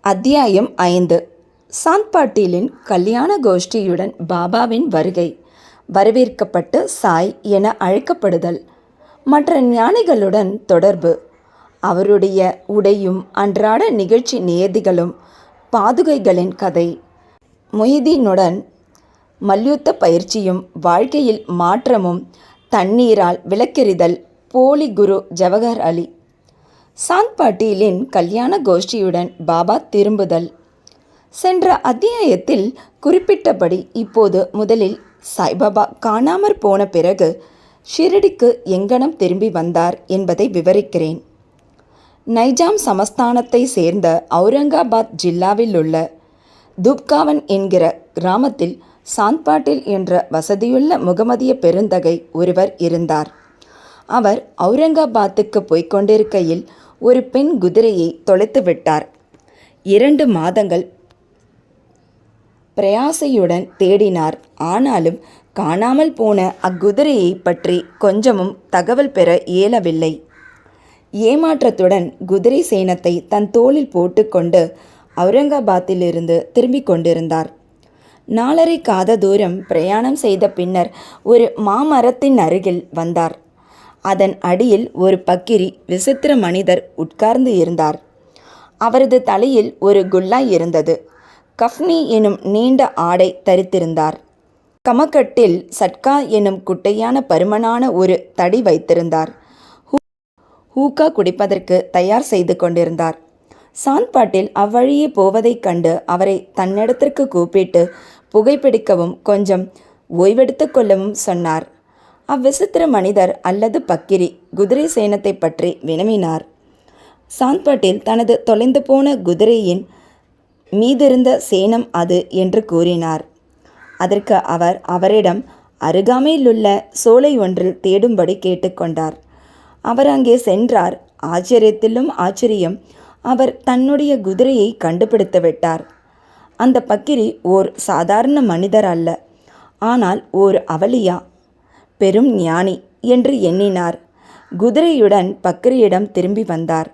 அத்தியாயம் 5. சாந்த் பாட்டீலின் கல்யாண கோஷ்டியுடன் பாபாவின் வருகை, வரவேற்கப்பட்டு சாய் என அழைக்கப்படுதல், மற்ற ஞானிகளுடன் தொடர்பு, அவருடைய உடையும் அன்றாட நிகழ்ச்சி நியதிகளும், பாதுகைகளின் கதை, மொய்தீனுடன் மல்யுத்த பயிற்சியும், வாழ்க்கையில் மாற்றமும், தண்ணீரால் விளக்கெறிதல், போலி குரு ஜவஹர் அலி. சாந்த் பாட்டீலின் கல்யாண கோஷ்டியுடன் பாபா திரும்புதல். சென்ற அத்தியாயத்தில் குறிப்பிட்டபடி இப்போது முதலில் சாய்பாபா காணாமற் போன பிறகு ஷிரடிக்கு எங்கனம் திரும்பி வந்தார் என்பதை விவரிக்கிறேன். நைஜாம் சமஸ்தானத்தை சேர்ந்த அவுரங்காபாத் ஜில்லாவில் உள்ள துப்காவன் என்கிற கிராமத்தில் சாந்த் பாட்டீல் என்ற வசதியுள்ள முகமதிய பெருந்தகை ஒருவர் இருந்தார். அவர் அவுரங்காபாத்துக்கு போய்கொண்டிருக்கையில் ஒரு பெண் குதிரையை தொலைத்து விட்டார். 2 மாதங்கள் பிரயாசையுடன் தேடினார். ஆனாலும் காணாமல் போன அக்குதிரையை பற்றி கொஞ்சமும் தகவல் பெற இயலவில்லை. ஏமாற்றத்துடன் குதிரை சேணத்தை தன் தோளில் போட்டுக்கொண்டு அவுரங்காபாத்திலிருந்து திரும்பிக் கொண்டிருந்தார். 4½ காத தூரம் பிரயாணம் செய்த பின்னர் ஒரு மாமரத்தின் அருகில் வந்தார். அதன் அடியில் ஒரு பக்கிரி விசித்திர மனிதர் உட்கார்ந்து இருந்தார். அவரது தலையில் ஒரு குல்லாய் இருந்தது. கஃப்னி எனும் நீண்ட ஆடை தரித்திருந்தார். கமக்கட்டில் சட்கா எனும் குட்டையான பருமனான ஒரு தடி வைத்திருந்தார். ஹூக்கா குடிப்பதற்கு தயார் செய்து கொண்டிருந்தார். சாந்த் பாட்டீல் அவ்வழியே போவதைக் கண்டு அவரை தன்னிடத்திற்கு கூப்பிட்டு புகைப்பிடிக்கவும் கொஞ்சம் ஓய்வெடுத்து கொள்ளவும் சொன்னார். அவ்விசித்திர மனிதர் அல்லது பக்கிரி குதிரை சேணத்தை பற்றி வினவினார். சாந்த் பாட்டீல் தனது தொலைந்து போன குதிரையின் மீதிருந்த சேணம் அது என்று கூறினார். அதற்கு அவர் அவரிடம் அருகாமையிலுள்ள சோலை ஒன்றில் தேடும்படி கேட்டுக்கொண்டார். அவர் அங்கே சென்றார். ஆச்சரியத்திலும் ஆச்சரியம், அவர் தன்னுடைய குதிரையை கண்டுபிடித்து விட்டார். அந்த பக்கிரி ஓர் சாதாரண மனிதர் அல்ல, ஆனால் ஓர் அவலியா, பெரும் ஞானி என்று எண்ணினார். குதிரையுடன் பக்கிரியிடம் திரும்பி வந்தார்.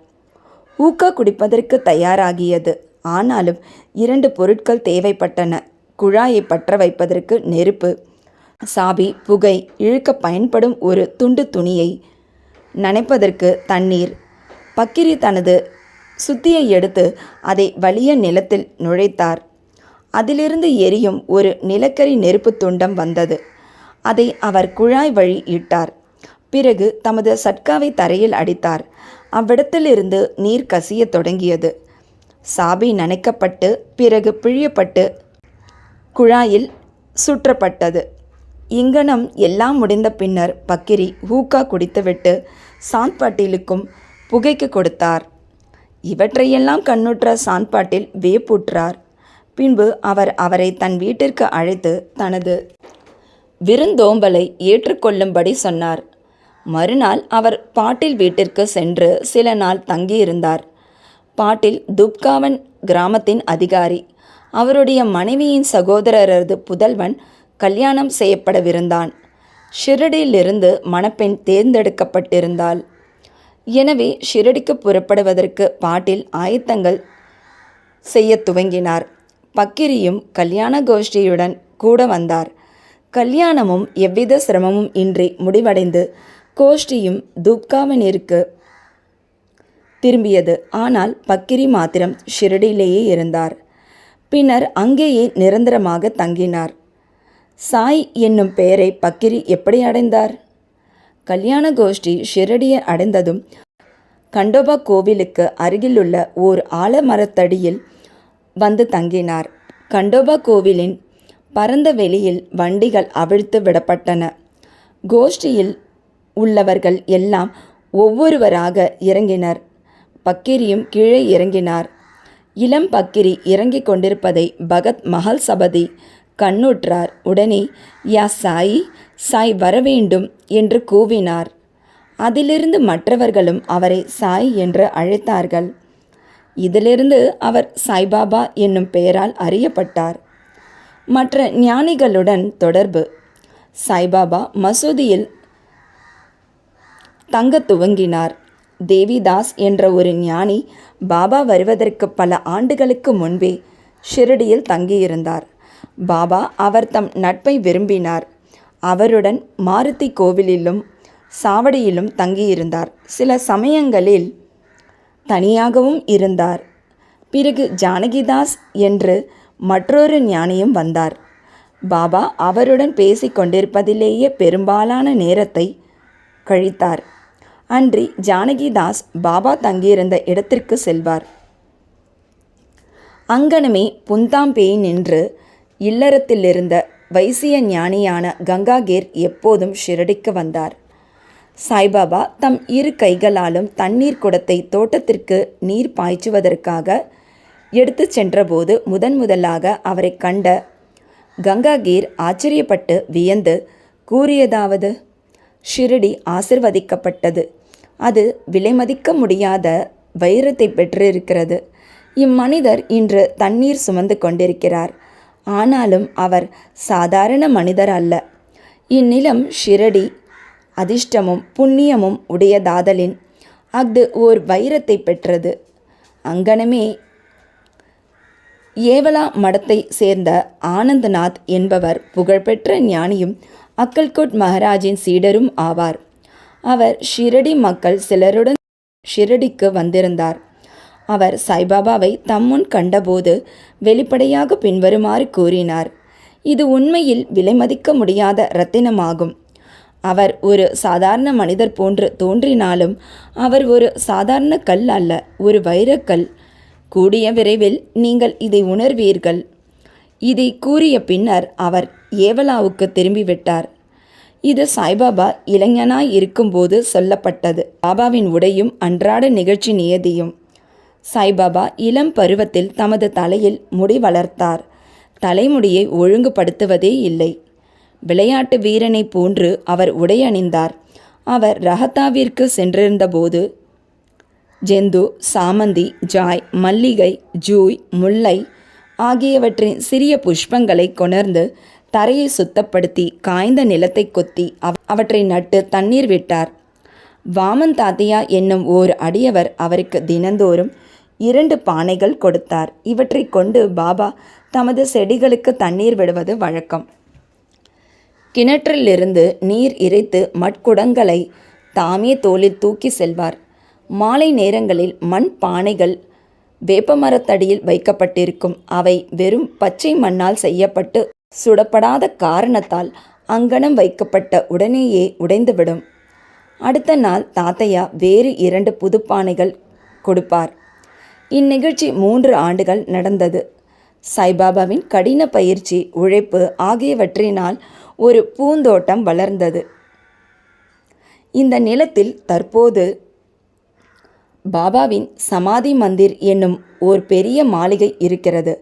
ஊக்கா குடிப்பதற்கு தயாராகியது. ஆனாலும் 2 பொருட்கள் தேவைப்பட்டன. குழாயை பற்ற வைப்பதற்கு நெருப்பு, சாவி, புகை இழுக்க பயன்படும் ஒரு துண்டு துணியை, நனைப்பதற்கு தண்ணீர். பக்கிரி தனது சுத்தியை எடுத்து அதை வலிய நிலத்தில் நுழைத்தார். அதிலிருந்து எரியும் ஒரு நிலக்கரி நெருப்பு துண்டம் வந்தது. அதை அவர் குழாய் வழி இட்டார். பிறகு தமது சட்காவை தரையில் அடித்தார். அவ்விடத்திலிருந்து நீர் கசிய தொடங்கியது. சாவி நனைக்கப்பட்டு பிறகு பிழியப்பட்டு குழாயில் சுற்றப்பட்டது. இங்கனம் எல்லாம் முடிந்த பின்னர் பக்கிரி ஹூக்கா குடித்துவிட்டு சாந்த் பாட்டீலுக்கும் புகைக்கு கொடுத்தார். இவற்றையெல்லாம் கண்ணுற்ற சாந்த் பாட்டீல் வியப்புற்றார். பின்பு அவர் அவரை தன் வீட்டிற்கு அழைத்து தனது விருந்தோம்பலை ஏற்றுக்கொள்ளும்படி சொன்னார். மறுநாள் அவர் பாட்டீல் வீட்டிற்கு சென்று சில நாள் தங்கியிருந்தார். பாட்டீல் துப்காவன் கிராமத்தின் அதிகாரி. அவருடைய மனைவியின் சகோதரரது புதல்வன் கல்யாணம் செய்யப்படவிருந்தான். ஷிரடியிலிருந்து மணப்பெண் தேர்ந்தெடுக்கப்பட்டிருந்தாள். எனவே ஷிரடிக்கு புறப்படுவதற்கு பாட்டீல் ஆயத்தங்கள் செய்ய துவங்கினார். பக்கிரியும் கல்யாண கோஷ்டியுடன் கூட வந்தார். கல்யாணமும் எவ்வித சிரமமும் இன்றி முடிவடைந்து கோஷ்டியும் துப்காவனிற்கு திரும்பியது. ஆனால் பக்கிரி மாத்திரம் ஷிரடியிலேயே இருந்தார். பின்னர் அங்கேயே நிரந்தரமாக தங்கினார். சாய் என்னும் பெயரை பக்கிரி எப்படி அடைந்தார்? கல்யாண கோஷ்டி ஷிரடியை அடைந்ததும் கண்டோபா கோவிலுக்கு அருகிலுள்ள ஓர் ஆலமரத்தடியில் வந்து தங்கினார். கண்டோபா கோவிலின் பரந்த வெளியில் வண்டிகள் அவிழ்த்து விடப்பட்டன. கோஷ்டியில் உள்ளவர்கள் எல்லாம் ஒவ்வொருவராக இறங்கினர். பக்கிரியும் கீழே இறங்கினார். இளம் பக்கிரி இறங்கிக் கொண்டிருப்பதை பகத் மஹல் சபதி கண்ணுற்றார். உடனே யா சாய், சாய் வரவேண்டும் என்று கூவினார். அதிலிருந்து மற்றவர்களும் அவரை சாய் என்று அழைத்தார்கள். இதிலிருந்து அவர் சாய்பாபா என்னும் பெயரால் அறியப்பட்டார். மற்ற ஞானிகளுடன் தொடர்பு. சாய்பாபா மசூதியில் தங்க துவங்கினார். தேவிதாஸ் என்ற ஒரு ஞானி பாபா வருவதற்கு பல ஆண்டுகளுக்கு முன்பே ஷிரடியில் தங்கியிருந்தார். பாபா அவர் தம் நட்பை விரும்பினார். அவருடன் மாருதி கோவிலிலும் சாவடியிலும் தங்கியிருந்தார். சில சமயங்களில் தனியாகவும் இருந்தார். பிறகு ஜானகிதாஸ் என்று மற்றொரு ஞானியும் வந்தார். பாபா அவருடன் பேசிக் கொண்டிருப்பதிலேயே பெரும்பாலான நேரத்தை கழித்தார். அன்றி ஜானகிதாஸ் பாபா தங்கியிருந்த இடத்திற்கு செல்வார். அங்கனமே புந்தாம்பேய் நின்று இல்லறத்திலிருந்த வைசிய ஞானியான கங்காகேர் எப்போதும் ஷிரடிக்கு வந்தார். சாய்பாபா தம் இரு கைகளாலும் தண்ணீர் குடத்தை தோட்டத்திற்கு நீர் பாய்ச்சுவதற்காக எடுத்து சென்றபோது முதலாக அவரை கண்ட கங்காகீர் ஆச்சரியப்பட்டு வியந்து கூறியதாவது: ஷிரடி ஆசிர்வதிக்கப்பட்டது. அது விலைமதிக்க முடியாத வைரத்தை பெற்றிருக்கிறது. இம்மனிதர் இன்று தண்ணீர் சுமந்து கொண்டிருக்கிறார். ஆனாலும் அவர் சாதாரண மனிதர் அல்ல. இந்நிலம் ஷிரடி அதிர்ஷ்டமும் புண்ணியமும் உடையதாதலின் அஃது ஓர் வைரத்தை பெற்றது. அங்கனமே ஏவலா மடத்தை சேர்ந்த ஆனந்தநாத் என்பவர் புகழ்பெற்ற ஞானியும் அக்கல்கோட் மகாராஜின் சீடரும் ஆவார். அவர் ஷிரடி மக்கள் சிலருடன் ஷிரடிக்கு வந்திருந்தார். அவர் சாய்பாபாவை தம்முன் கண்டபோது வெளிப்படையாக பின்வருமாறு கூறினார்: இது உண்மையில் விலைமதிக்க முடியாத இரத்தினமாகும். அவர் ஒரு சாதாரண மனிதர் போன்று தோன்றினாலும் அவர் ஒரு சாதாரண கல் அல்ல, ஒரு வைரக்கல். கூடிய விரைவில் நீங்கள் இதை உணர்வீர்கள். இதை கூறிய பின்னர் அவர் ஏவலாவுக்கு திரும்பிவிட்டார். இது சாய்பாபா இளைஞனாய் இருக்கும்போது சொல்லப்பட்டது. பாபாவின் உடையும் அன்றாட நிகழ்ச்சி நியதியும். சாய்பாபா இளம் பருவத்தில் தமது தலையில் முடி வளர்த்தார். தலைமுடியை ஒழுங்குபடுத்துவதே இல்லை. விளையாட்டு வீரனை போன்று அவர் உடை அணிந்தார். அவர் ரஹத்தாவிற்கு சென்றிருந்தபோது ஜெந்து, சாமந்தி, ஜாய், மல்லிகை, ஜூய், முல்லை ஆகியவற்றின் சிறிய புஷ்பங்களை கொணர்ந்து தரையை சுத்தப்படுத்தி காய்ந்த நிலத்தை கொத்தி அவற்றை நட்டு தண்ணீர் விட்டார். வாமன் தாத்தியா என்னும் ஓர் அடியவர் அவருக்கு தினந்தோறும் 2 பானைகள் கொடுத்தார். இவற்றை கொண்டு பாபா தமது செடிகளுக்கு தண்ணீர் விடுவது வழக்கம். கிணற்றிலிருந்து நீர் இறைத்து மட்குடங்களை தாமே தோளில் தூக்கி செல்வார். மாலை நேரங்களில் மண் பானைகள் வேப்பமரத்தடியில் வைக்கப்பட்டிருக்கும். அவை வெறும் பச்சை மண்ணால் செய்யப்பட்டு சுடப்படாத காரணத்தால் அங்கனம் வைக்கப்பட்ட உடனேயே உடைந்துவிடும். அடுத்த நாள் தாத்தையா வேறு 2 புதுப்பானைகள் கொடுப்பார். இந்நிகழ்ச்சி 3 ஆண்டுகள் நடந்தது. சாய்பாபாவின் கடின பயிற்சி, உழைப்பு ஆகியவற்றினால் ஒரு பூந்தோட்டம் வளர்ந்தது. இந்த நிலத்தில் தற்போது பாபாவின் சமாதி மந்திர் என்னும் ஓர் பெரிய மாளிகை இருக்கிறது.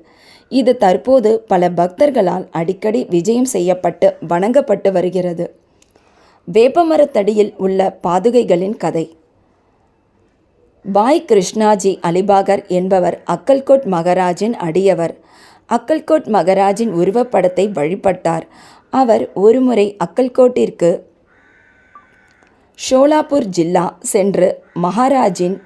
இது தற்போது பல பக்தர்களால் அடிக்கடி விஜயம் செய்யப்பட்டு வணங்கப்பட்டு வருகிறது. வேப்பமரத்தடியில் உள்ள பாதுகைகளின் கதை. பாய் கிருஷ்ணாஜி அலிபாகர் என்பவர் அக்கல்கோட் மகாராஜின் அடியவர். அக்கல்கோட் மகாராஜின் உருவப்படத்தை வழிபட்டார். அவர் ஒருமுறை அக்கல்கோட்டிற்கு ஷோலாப்பூர் ஜில்லா சென்று மகாராஜின்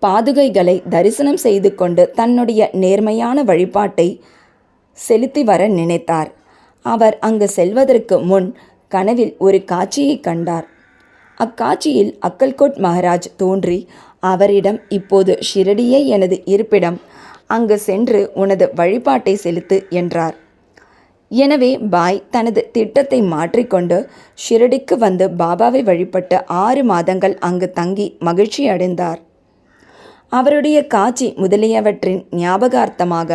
பாதுகைகளை தரிசனம் செய்து கொண்டு தன்னுடைய நேர்மையான வழிபாட்டை செலுத்தி வர நினைத்தார். அவர் அங்கு செல்வதற்கு முன் கனவில் ஒரு காட்சியை கண்டார். அக்காட்சியில் அக்கல்கோட் மகாராஜ் தோன்றி அவரிடம், இப்போது ஷிரடியே எனது இருப்பிடம், அங்கு சென்று உனது வழிபாட்டை செலுத்து என்றார். எனவே பாய் தனது திட்டத்தை மாற்றிக்கொண்டு ஷிரடிக்கு வந்து பாபாவை வழிபட்டு 6 மாதங்கள் அங்கு தங்கி மகிழ்ச்சி அடைந்தார். அவருடைய காட்சி முதலியவற்றின் ஞாபகார்த்தமாக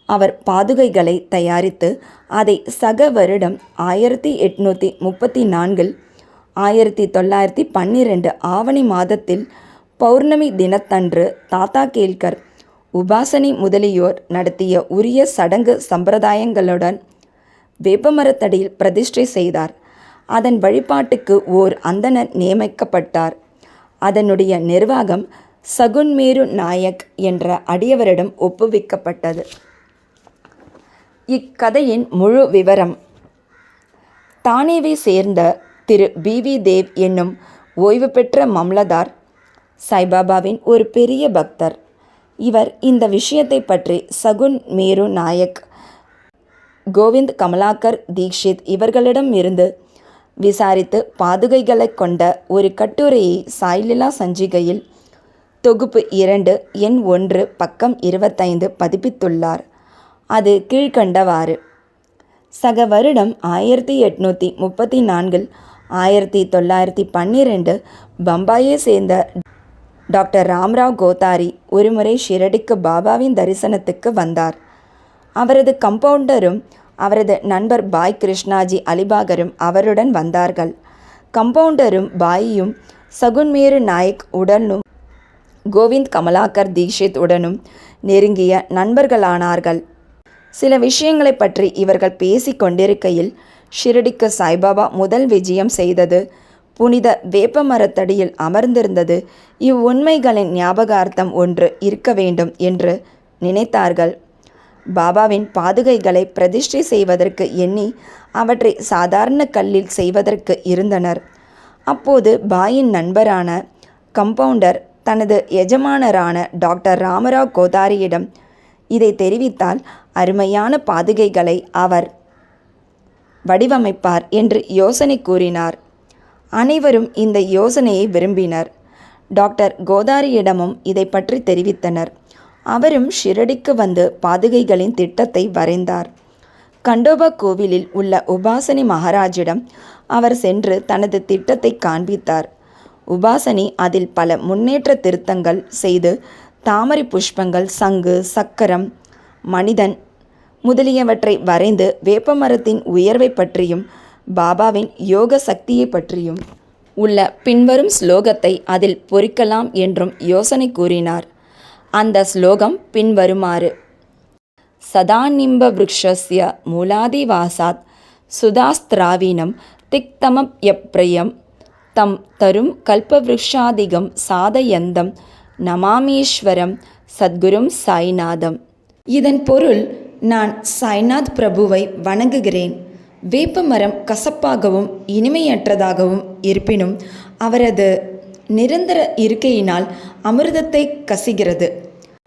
அவர் பாதுகைகளை தயாரித்து அதை சக வருடம் 1834 1912 ஆவணி மாதத்தில் பௌர்ணமி தினத்தன்று தாத்தா கேல்கர் உபாசனி முதலியோர் நடத்திய உரிய சடங்கு சம்பிரதாயங்களுடன் வேப்பமரத்தடியில் பிரதிஷ்டை செய்தார். அதன் வழிபாட்டுக்கு ஓர் அந்தணர் நியமிக்கப்பட்டார். அதனுடைய நிர்வாகம் சகுன்மேரு நாயக் என்ற அடியவரிடம் ஒப்புவிக்கப்பட்டது. இக்கதையின் முழு விவரம்: தானேவை சேர்ந்த திரு பி.வி. தேவ் என்னும் ஓய்வு பெற்ற மம்லதார் சாய்பாபாவின் ஒரு பெரிய பக்தர். இவர் இந்த விஷயத்தை பற்றி சகுன் மேரு நாயக், கோவிந்த் கமலாக்கர் தீக்ஷித் இவர்களிடம் இருந்து விசாரித்து பாதுகைகளை கொண்ட ஒரு கட்டுரையை சாய்லீலா சஞ்சிகையில் தொகுப்பு 2 எண் 1 பக்கம் 25 பதிப்பித்துள்ளார். அது கீழ்கண்டவாறு: சக வருடம் 1834 1912 பம்பாயை சேர்ந்த டாக்டர் ராம்ராவ் கோதாரி ஒருமுறை ஷிரடிக்கு பாபாவின் தரிசனத்துக்கு வந்தார். அவரது கம்பவுண்டரும் அவரது நண்பர் பாய் கிருஷ்ணாஜி அலிபாகரும் அவருடன் வந்தார்கள். கம்பவுண்டரும் பாயும் சகுன்மேரு நாயக் உடனும் கோவிந்த் கமலாக்கர் தீக்ஷித் உடனும் நெருங்கிய நண்பர்களானார்கள். சில விஷயங்களை பற்றி இவர்கள் பேசி கொண்டிருக்கையில் ஷிரடிக்கு சாய்பாபா முதல் விஜயம் செய்தது, புனித வேப்பமரத்தடியில் அமர்ந்திருந்தது, இவ்வுண்மைகளின் ஞாபகார்த்தம் ஒன்று இருக்க வேண்டும் என்று நினைத்தார்கள். பாபாவின் பாதுகைகளை பிரதிஷ்டை செய்வதற்கு எண்ணி அவற்றை சாதாரண கல்லில் செய்வதற்கு இருந்தனர். அப்போது பாயின் நண்பரான கம்பவுண்டர் தனது எஜமானரான டாக்டர் ராமராவ் கோதாரியிடம் இதை தெரிவித்தால் அருமையான பாதுகைகளை அவர் வடிவமைப்பார் என்று யோசனை கூறினார். அனைவரும் இந்த யோசனையை விரும்பினர். டாக்டர் கோதாரியிடமும் இதை பற்றி தெரிவித்தனர். அவரும் ஷிரடிக்கு வந்து பாதுகைகளின் திட்டத்தை வரைந்தார். கண்டோபா கோவிலில் உள்ள உபாசனி மகாராஜிடம் அவர் சென்று தனது திட்டத்தை காண்பித்தார். உபாசனி அதில் பல முன்னேற்ற திருத்தங்கள் செய்து தாமரை புஷ்பங்கள், சங்கு, சக்கரம், மனிதன் முதலியவற்றை வரைந்து வேப்பமரத்தின் உயர்வை பற்றியும் பாபாவின் யோக சக்தியை பற்றியும் உள்ள பின்வரும் ஸ்லோகத்தை அதில் பொறிக்கலாம் என்றும் யோசனை கூறினார். அந்த ஸ்லோகம் பின்வருமாறு: சதாநிம்ப விருக்ஷஸ்ய மூலாதிவாசாத் சுதாஸ்திராவீனம் திக்தமப்யப்ரயம் தம் தரும் கல்பவ்ருக்ஷாதிகம் சாதயந்தம் நமாமீஸ்வரம் சத்குரும் சாய்நாதம். இதன் பொருள்: நான் சாய்நாத் பிரபுவை வணங்குகிறேன். வேப்பமரம் கசப்பாகவும் இனிமையற்றதாகவும் இருப்பினும் அவரது நிரந்தர இருக்கையினால் அமிர்தத்தை கசிகிறது.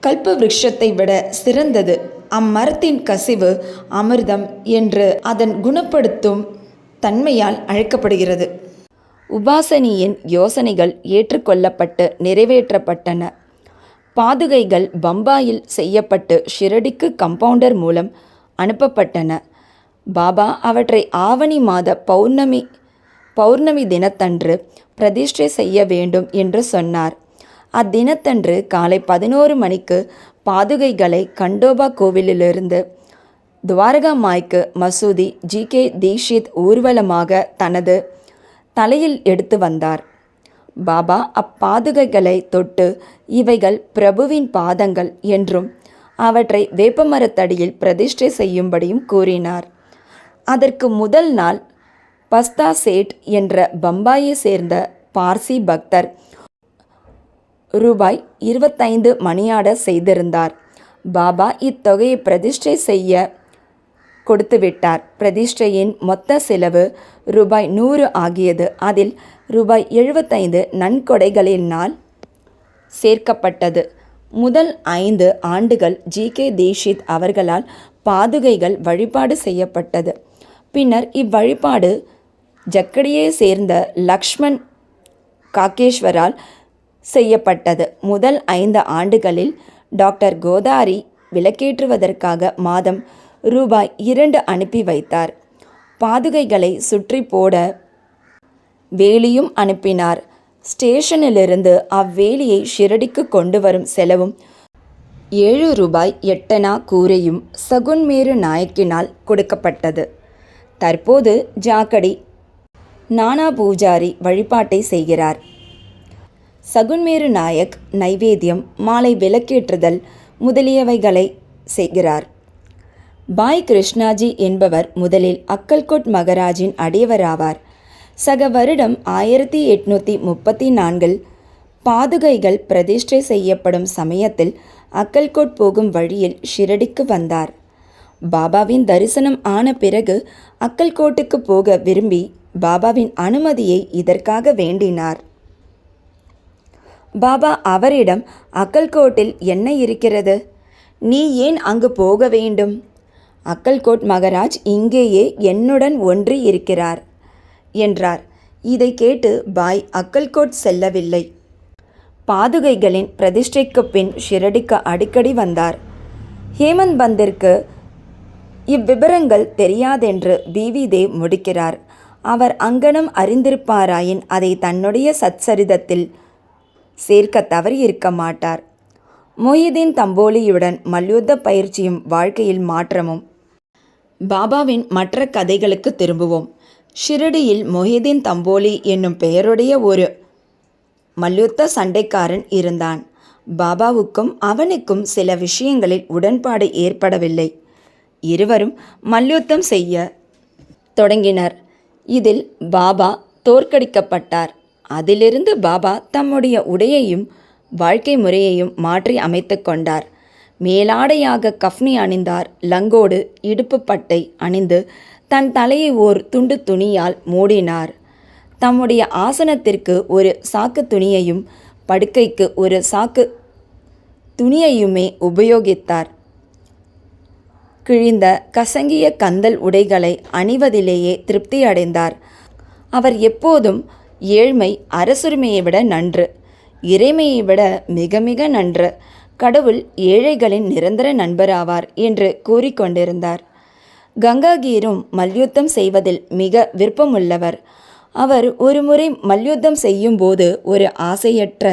கல்ப விருட்சத்தை விட சிறந்தது அம்மரத்தின் கசிவு அமிர்தம் என்று அதன் குணப்படுத்தும் தன்மையால் அழைக்கப்படுகிறது. உபாசனியின் யோசனைகள் ஏற்றுக்கொள்ளப்பட்டு நிறைவேற்றப்பட்டன. பாதுகைகள் பம்பாயில் செய்யப்பட்டு ஷிரடிக்கு கம்பவுண்டர் மூலம் அனுப்பப்பட்டன. பாபா அவற்றை ஆவணி மாத பௌர்ணமி தினத்தன்று பிரதிஷ்டை செய்ய வேண்டும் என்று சொன்னார். அத்தினத்தன்று காலை 11 மணிக்கு பாதுகைகளை கண்டோபா கோவிலிலிருந்து துவாரகா மாய்க்கு மசூதி ஜி.கே. தீக்ஷித் ஊர்வலமாக தனது தலையில் எடுத்து வந்தார். பாபா அப்பாதுகைகளை தொட்டு இவைகள் பிரபுவின் பாதங்கள் என்றும் அவற்றை வேப்பமரத்தடியில் பிரதிஷ்டை செய்யும்படியும் கூறினார். அதற்கு முதல் நாள் பஸ்தா சேட் என்ற பம்பாயை சேர்ந்த பார்சி பக்தர் ரூபாய் 25 மணியாடர் செய்திருந்தார். பாபா இத்தொகையை பிரதிஷ்டை செய்ய கொடுத்துவிட்டார். பிரதிஷ்டையின் மொத்த செலவு ரூபாய் 100 ஆகியது. அதில் ரூபாய் 75 நன்கொடைகளினால் சேர்க்கப்பட்டது. முதல் 5 ஆண்டுகள் ஜி.கே. தீக்ஷித் அவர்களால் பாதுகைகள் வழிபாடு செய்யப்பட்டது. பின்னர் இவ்வழிபாடு ஜக்கடியை சேர்ந்த லக்ஷ்மண் காக்கேஸ்வரால் செய்யப்பட்டது. முதல் 5 ஆண்டுகளில் டாக்டர் கோதாரி விளக்கேற்றுவதற்காக மாதம் ரூபாய் 2 அனுப்பி வைத்தார். பாதுகைகளை சுற்றி போட வேலியும் அனுப்பினார். ஸ்டேஷனிலிருந்து அவ்வேலியை ஷிரடிக்கு கொண்டு வரும் செலவும் 7 ரூபாய் 8 கூரையும் சகுன்மேரு நாயக்கினால் கொடுக்கப்பட்டது. தற்போது ஜாக்கடி நானா பூஜாரி வழிபாட்டை செய்கிறார். சகுன்மேரு நாயக் நைவேத்தியம், மாலை விளக்கேற்றுதல் முதலியவைகளை செய்கிறார். பாய் கிருஷ்ணாஜி என்பவர் முதலில் அக்கல்கோட் மகராஜின் அடியவராவார். சக வருடம் 1834 பாதுகைகள் பிரதிஷ்டை செய்யப்படும் சமயத்தில் அக்கல்கோட் போகும் வழியில் ஷிரடிக்கு வந்தார். பாபாவின் தரிசனம் ஆன பிறகு அக்கல்கோட்டுக்கு போக விரும்பி பாபாவின் அனுமதியை இதற்காக வேண்டினார். பாபா அவரிடம், அக்கல்கோட்டில் என்ன இருக்கிறது? நீ ஏன் அங்கு போக வேண்டும்? அக்கல்கோட் மகராஜ் இங்கேயே என்னுடன் ஒன்றி இருக்கிறார் என்றார். இதை கேட்டு பாய் அக்கல்கோட் செல்லவில்லை. பாதுகைகளின் பிரதிஷ்டைக்கு பின் ஷிரடிக்கு அடிக்கடி வந்தார். ஹேமந்த் பந்திற்கு இவ்விபரங்கள் தெரியாதென்று பிவி தேவ் முடிக்கிறார். அவர் அங்கனம் அறிந்திருப்பாராயின் அதை தன்னுடைய சச்சரிதத்தில் சேர்க்க தவறியிருக்க மாட்டார். மொஹிதீன் தம்போலியுடன் மல்யுத்த பயிற்சியும் வாழ்க்கையில் மாற்றமும். பாபாவின் மற்ற கதைகளுக்கு திரும்புவோம். ஷிரடியில் மொஹிதீன் தம்போலி என்னும் பெயருடைய ஒரு மல்யுத்த சண்டைக்காரன் இருந்தான். பாபாவுக்கும் அவனுக்கும் சில விஷயங்களில் உடன்பாடு ஏற்படவில்லை. இருவரும் மல்யுத்தம் செய்ய தொடங்கினர். இதில் பாபா தோற்கடிக்கப்பட்டார். அதிலிருந்து பாபா தம்முடைய உடையையும் வாழ்க்கை முறையையும் மாற்றி அமைத்து கொண்டார். மேலாடையாக கஃப்னி அணிந்தார். லங்கோடு இடுப்பு பட்டை அணிந்து தன் தலையை ஓர் துண்டு துணியால் மூடினார். தம்முடைய ஆசனத்திற்கு ஒரு சாக்கு துணியையும் படுக்கைக்கு ஒரு சாக்கு துணியையுமே உபயோகித்தார். கிழிந்த கசங்கிய கந்தல் உடைகளை அணிவதிலேயே திருப்தி அடைந்தார். அவர் எப்போதும் ஏழ்மை அரசுரிமையை விட நன்று, இறைமையை விட மிக மிக நன்று, கடவுள் ஏழைகளின் நிரந்தர நண்பராவார் என்று கூறிக்கொண்டிருந்தார். கங்காகீரும் மல்யுத்தம் செய்வதில் மிக விருப்பமுள்ளவர். அவர் ஒருமுறை மல்யுத்தம் செய்யும்போது ஒரு ஆசையற்ற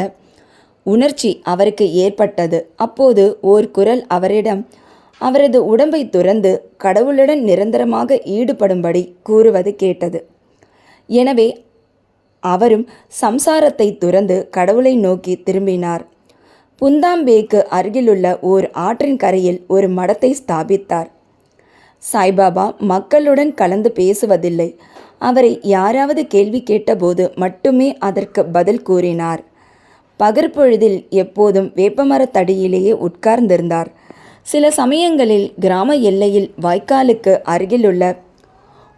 உணர்ச்சி அவருக்கு ஏற்பட்டது. அப்போது ஓர் குரல் அவரிடம் அவரது உடம்பை துறந்து கடவுளுடன் நிரந்தரமாக ஈடுபடும்படி கூறுவது கேட்டது. எனவே அவரும் சம்சாரத்தை துறந்து கடவுளை நோக்கி திரும்பினார். புந்தாம்பேக்கு அருகிலுள்ள ஓர் ஆற்றின் கரையில் ஒரு மடத்தை ஸ்தாபித்தார். சாய்பாபா மக்களுடன் கலந்து பேசுவதில்லை. அவரை யாராவது கேள்வி கேட்டபோது மட்டுமே அதற்கு பதில் கூறினார். பகற்பொழுதில் எப்போதும் வேப்பமரத்தடியிலேயே உட்கார்ந்திருந்தார். சில சமயங்களில் கிராம எல்லையில் வாய்க்காலுக்கு அருகிலுள்ள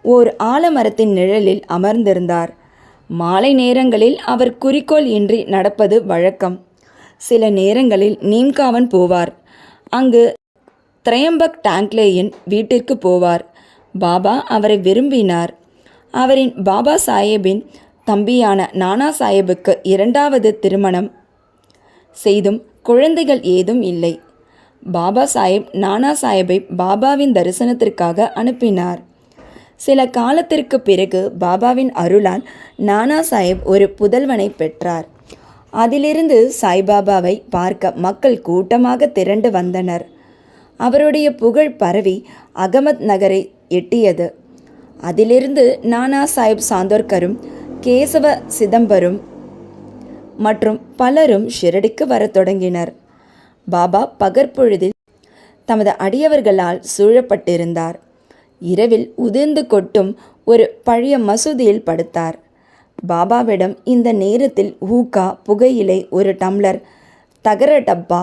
ஓர் ஆலமரத்தின் நிழலில் அமர்ந்திருந்தார். மாலை நேரங்களில் அவர் குறிக்கோள் இன்றி நடப்பது வழக்கம். சில நேரங்களில் நீம்காவன் போவார். அங்கு திரையம்பக் டாங்க்லேயின் வீட்டிற்கு போவார். பாபா அவரை விரும்பினார். அவரின் பாபா சாஹேபின் தம்பியான நானா சாஹேபுக்கு இரண்டாவது திருமணம் செய்தும் குழந்தைகள் ஏதும் இல்லை. பாபா சாஹேப் நானா சாஹேபை பாபாவின் தரிசனத்திற்காக அனுப்பினார். சில காலத்திற்கு பிறகு பாபாவின் அருளால் நானா சாஹேப் ஒரு புதல்வனை பெற்றார். அதிலிருந்து சாய்பாபாவை பார்க்க மக்கள் கூட்டமாக திரண்டு வந்தனர். அவருடைய புகழ் பரவி அகமத் நகரை எட்டியது. அதிலிருந்து நானா சாஹேப் சாந்தோர்கரும் கேசவ சிதம்பரும் மற்றும் பலரும் ஷிரடிக்கு வரத் தொடங்கினர். பாபா பகற்பொழுதில் தமது அடியவர்களால் சூழப்பட்டிருந்தார். இரவில் உதிர்ந்து கொட்டும் ஒரு பழைய மசூதியில் படுத்தார். பாபாவிடம் இந்த நேரத்தில் ஹூக்கா, புகையிலை, ஒரு டம்ளர், தகர டப்பா,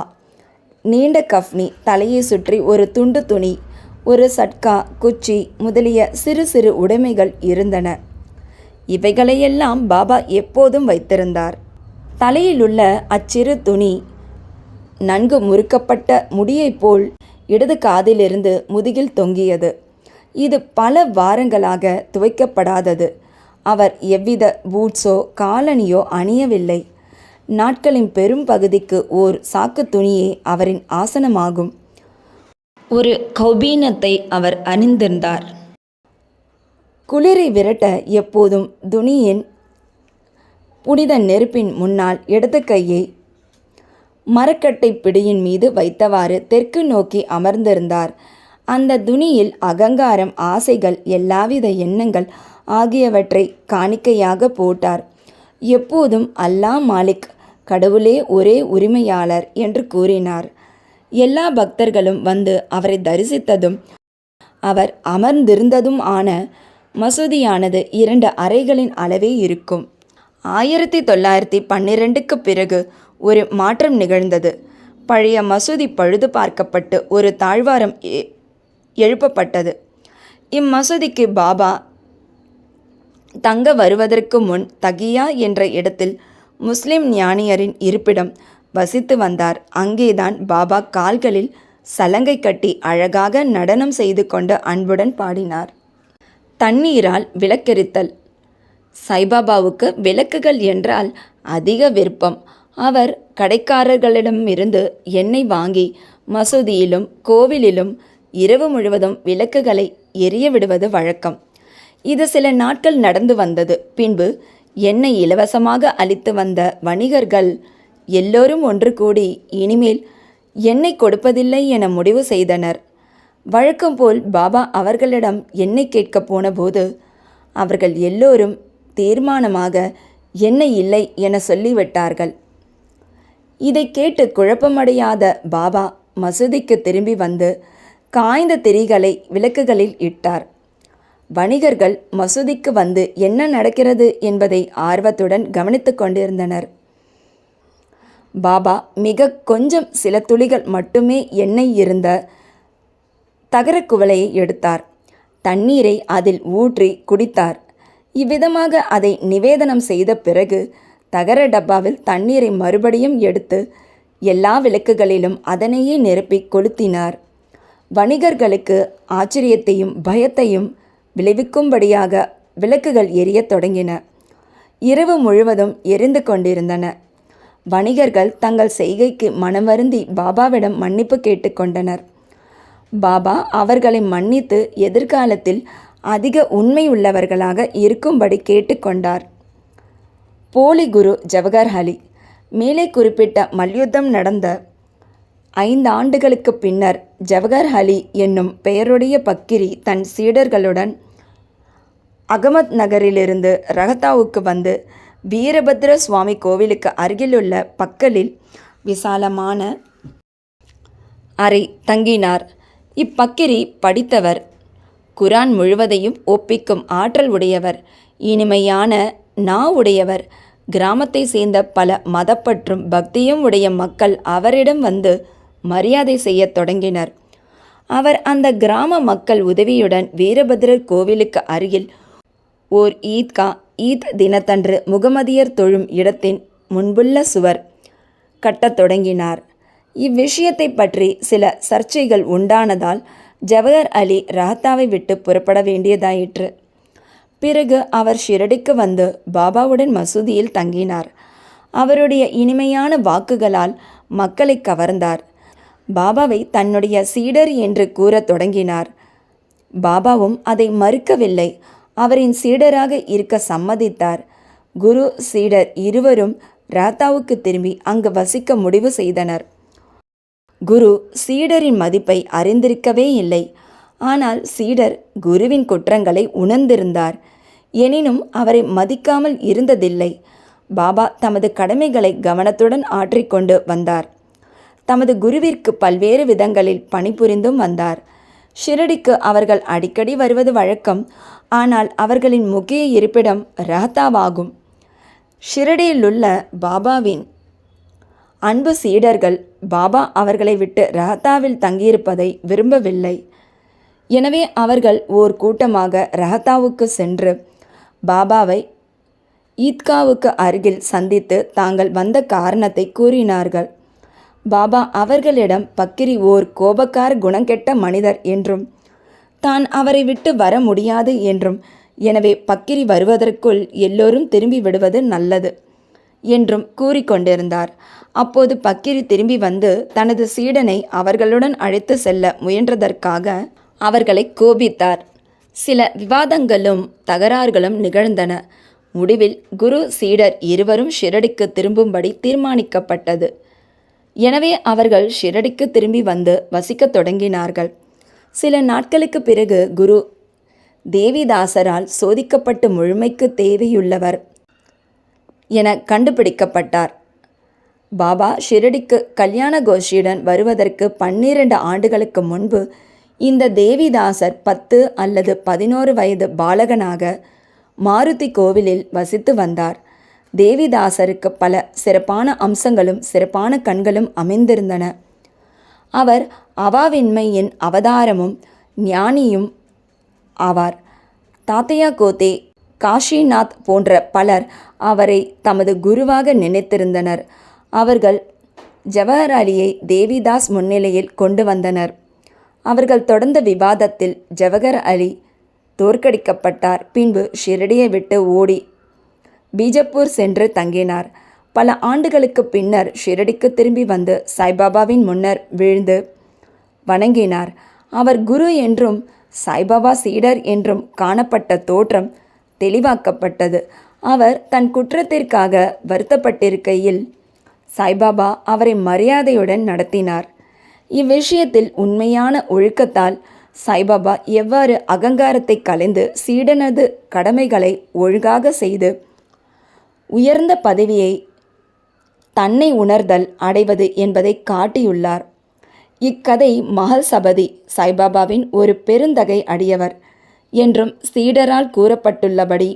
நீண்ட கஃப்னி, தலையை சுற்றி ஒரு துண்டு துணி, ஒரு சட்கா, குச்சி முதலிய சிறு சிறு உடைமைகள் இருந்தன. இவைகளையெல்லாம் பாபா எப்போதும் வைத்திருந்தார். தலையிலுள்ள அச்சிறு துணி நன்கு முறுக்கப்பட்ட முடியைப் போல் இடது காதிலிருந்து முதுகில் தொங்கியது. இது பல வாரங்களாக துவைக்கப்படாதது. அவர் எவ்வித பூட்ஸோ காலணியோ அணியவில்லை. நாட்களின் பெரும் பகுதிக்கு ஓர் சாக்கு துணியே அவரின் ஆசனமாகும். ஒரு கௌபீனத்தை அவர் அணிந்திருந்தார். குளிரை விரட்ட எப்போதும் துணியின் புனித நெருப்பின் முன்னால் இடது கையை மரக்கட்டை பிடியின் மீது வைத்தவாறு தெற்கு நோக்கி அமர்ந்திருந்தார். அந்த துணியில் அகங்காரம், ஆசைகள், எல்லாவித எண்ணங்கள் ஆகியவற்றை காணிக்கையாக போட்டார். எப்போதும் அல்லாஹ் மாலிக், கடவுளே ஒரே உரிமையாளர் என்று கூறினார். எல்லா பக்தர்களும் வந்து அவரை தரிசித்ததும் அவர் அமர்ந்திருந்ததும் ஆன மசூதியானது 2 அறைகளின் அளவே இருக்கும். 1912க்கு பிறகு ஒரு மாற்றம் நிகழ்ந்தது. பழைய மசூதி பழுது பார்க்கப்பட்டு ஒரு தாழ்வாரம் எழுப்பப்பட்டது. இம்மசூதிக்கு பாபா தங்க வருவதற்கு முன் தகியா என்ற இடத்தில் முஸ்லிம் ஞானியரின் இருப்பிடம் வசித்து வந்தார். அங்கேதான் பாபா கால்களில் சலங்கை கட்டி அழகாக நடனம் செய்து கொண்டு அன்புடன் பாடினார். தண்ணீரால் விளக்கெரித்தல். சாய்பாபாவுக்கு விளக்குகள் என்றால் அதிக விருப்பம். அவர் கடைக்காரர்களிடமிருந்து எண்ணெய் வாங்கி மசூதியிலும் கோவிலிலும் இரவு முழுவதும் விளக்குகளை எரிய விடுவது வழக்கம். இது சில நாட்கள் நடந்து வந்தது. பின்பு எண்ணெய் இலவசமாக அளித்து வந்த வணிகர்கள் எல்லோரும் ஒன்று கூடி இனிமேல் எண்ணெய் கொடுப்பதில்லை என முடிவு செய்தனர். வழக்கம் போல் பாபா அவர்களிடம் எண்ணெய் கேட்கப் போனபோது அவர்கள் எல்லோரும் தீர்மானமாக எண்ணெய் இல்லை என சொல்லிவிட்டார்கள். இதை கேட்டு குழப்பமடையாத பாபா மசூதிக்கு திரும்பி வந்து காய்ந்த திரிகளை விளக்குகளில் இட்டார். வணிகர்கள் மசூதிக்கு வந்து என்ன நடக்கிறது என்பதை ஆர்வத்துடன் கவனித்து கொண்டிருந்தனர். பாபா மிக கொஞ்சம் சில துளிகள் மட்டுமே எண்ணெய் இருந்த தகர குவளையை எடுத்தார். தண்ணீரை அதில் ஊற்றி குடித்தார். இவ்விதமாக அதை நிவேதனம் செய்த பிறகு தகர டப்பாவில் தண்ணீரை மறுபடியும் எடுத்து எல்லா விளக்குகளிலும் அதனையே நிரப்பி கொளுத்தினார். வணிகர்களுக்கு ஆச்சரியத்தையும் பயத்தையும் விளைவிக்கும்படியாக விளக்குகள் எரியத் தொடங்கின. இரவு முழுவதும் எரிந்து கொண்டிருந்தன. வணிகர்கள் தங்கள் செய்கைக்கு மனவருந்தி பாபாவிடம் மன்னிப்பு கேட்டுக்கொண்டனர். பாபா அவர்களை மன்னித்து எதிர்காலத்தில் அதிக உண்மை உள்ளவர்களாக இருக்கும்படி கேட்டுக்கொண்டார். போலி குரு ஜவஹர் அலி. மேலே குறிப்பிட்ட மல்யுத்தம் நடந்த 5 ஆண்டுகளுக்கு பின்னர் ஜவஹர் அலி என்னும் பெயருடைய பக்கிரி தன் சீடர்களுடன் அகமத் நகரிலிருந்து ரஹத்தாவுக்கு வந்து வீரபத்ர சுவாமி கோவிலுக்கு அருகிலுள்ள பக்கலில் விசாலமான அறை தங்கினார். இப்பக்கிரி படித்தவர், குரான் முழுவதையும் ஒப்பிக்கும் ஆற்றல் உடையவர், இனிமையான உடையவர். கிராமத்தை சேர்ந்த பல மதப்பற்றும் பக்தியும் உடைய மக்கள் அவரிடம் வந்து மரியாதை செய்யத் தொடங்கினர். அவர் அந்த கிராம மக்கள் உதவியுடன் வீரபத்ரர் கோவிலுக்கு அருகில் ஓர் ஈத் தினத்தன்று முகமதியர் தொழும் இடத்தின் முன்புள்ள சுவர் கட்டத் தொடங்கினார். இவ்விஷயத்தை பற்றி சில சர்ச்சைகள் உண்டானதால் ஜவஹர் அலி ரஹத்தாவை விட்டு புறப்பட வேண்டியதாயிற்று. பிறகு அவர் ஷிரடிக்கு வந்து பாபாவுடன் மசூதியில் தங்கினார். அவருடைய இனிமையான வாக்குகளால் மக்களை கவர்ந்தார். பாபாவை தன்னுடைய சீடர் என்று கூறத் தொடங்கினார். பாபாவும் அதை மறுக்கவில்லை. அவரின் சீடராக இருக்க சம்மதித்தார். குரு சீடர் இருவரும் ரஹத்தாவுக்கு திரும்பி அங்கு வசிக்க முடிவு செய்தனர். குரு சீடரின் மதிப்பை அறிந்திருக்கவே இல்லை. ஆனால் சீடர் குருவின் குற்றங்களை உணர்ந்திருந்தார். எனினும் அவரை மதிக்காமல் இருந்ததில்லை. பாபா தமது கடமைகளை கவனத்துடன் ஆற்றிக்கொண்டு வந்தார். தமது குருவிற்கு பல்வேறு விதங்களில் பணிபுரிந்தும் வந்தார். ஷிரடிக்கு அவர்கள் அடிக்கடி வருவது வழக்கம். ஆனால் அவர்களின் முக்கிய இருப்பிடம் ரஹத்தாவாகும். ஷிரடியிலுள்ள பாபாவின் அன்பு சீடர்கள் பாபா அவர்களை விட்டு ரஹத்தாவில் தங்கியிருப்பதை விரும்பவில்லை. எனவே அவர்கள் ஓர் கூட்டமாக ரஹத்தாவுக்கு சென்று பாபாவை ஈத்காவுக்கு அருகில் சந்தித்து தாங்கள் வந்த காரணத்தை கூறினார்கள். பாபா அவர்களிடம் பக்கிரி ஓர் கோபக்கார குணங்கெட்ட மனிதர் என்றும் தான் அவரை விட்டு வர முடியாது என்றும், எனவே பக்கிரி வருவதற்குள் எல்லோரும் திரும்பி விடுவது நல்லது என்றும் கூறிக்கொண்டிருந்தார். அப்போது பக்கிரி திரும்பி வந்து தனது சீடனை அவர்களுடன் அழைத்து செல்ல முயன்றதற்காக அவர்களை கோபித்தார். சில விவாதங்களும் தகராறுகளும் நிகழ்ந்தன. முடிவில் குரு சீடர் இருவரும் ஷிரடிக்கு திரும்பும்படி தீர்மானிக்கப்பட்டது. எனவே அவர்கள் ஷிரடிக்கு திரும்பி வந்து வசிக்கத் தொடங்கினார்கள். சில நாட்களுக்கு பிறகு குரு தேவிதாசரால் சோதிக்கப்பட்டு முழுமைக்கு தேவையுள்ளவர் என கண்டுபிடிக்கப்பட்டார். பாபா ஷிரடிக்கு கல்யாண கோஷ்டியுடன் வருவதற்கு 12 ஆண்டுகளுக்கு முன்பு இந்த தேவிதாசர் 10 அல்லது 11 வயது பாலகனாக மாருதி கோவிலில் வசித்து வந்தார். தேவிதாசருக்கு பல சிறப்பான அம்சங்களும் சிறப்பான கண்களும் அமைந்திருந்தன. அவர் அவாவின்மையின் அவதாரமும் ஞானியும் ஆவார். தாத்தையா கோத்தே காஷிநாத் போன்ற பலர் அவரை தமது குருவாக நினைத்திருந்தனர். அவர்கள் ஜவஹர் அலியை தேவிதாஸ் முன்னிலையில் கொண்டு வந்தனர். அவர்கள் தொடர்ந்த விவாதத்தில் ஜவஹர் அலி தோற்கடிக்கப்பட்டார். பின்பு ஷிரடியை விட்டு ஓடி பீஜப்பூர் சென்று தங்கினார். பல ஆண்டுகளுக்கு பின்னர் ஷிரடிக்கு திரும்பி வந்து சாய்பாபாவின் முன்னர் வீழ்ந்து வணங்கினார். அவர் குரு என்றும் சாய்பாபா சீடர் என்றும் காணப்பட்ட தோற்றம் தெளிவாக்கப்பட்டது. அவர் தன் குற்றத்திற்காக வருத்தப்பட்டிருக்கையில் சாய்பாபா அவரை மரியாதையுடன் நடத்தினார். இவ்விஷயத்தில் உண்மையான ஒழுக்கத்தால் சாய்பாபா எவ்வாறு அகங்காரத்தை கலைந்து சீடனது கடமைகளை ஒழுங்காக செய்து உயர்ந்த பதவியை தன்னை உணர்தல் அடைவது என்பதை காட்டியுள்ளார். இக்கதை மஹல் சபதி சாய்பாபாவின் ஒரு பெருந்தகை அடியவர் என்றும் சீடரால் கூறப்பட்டுள்ளபடி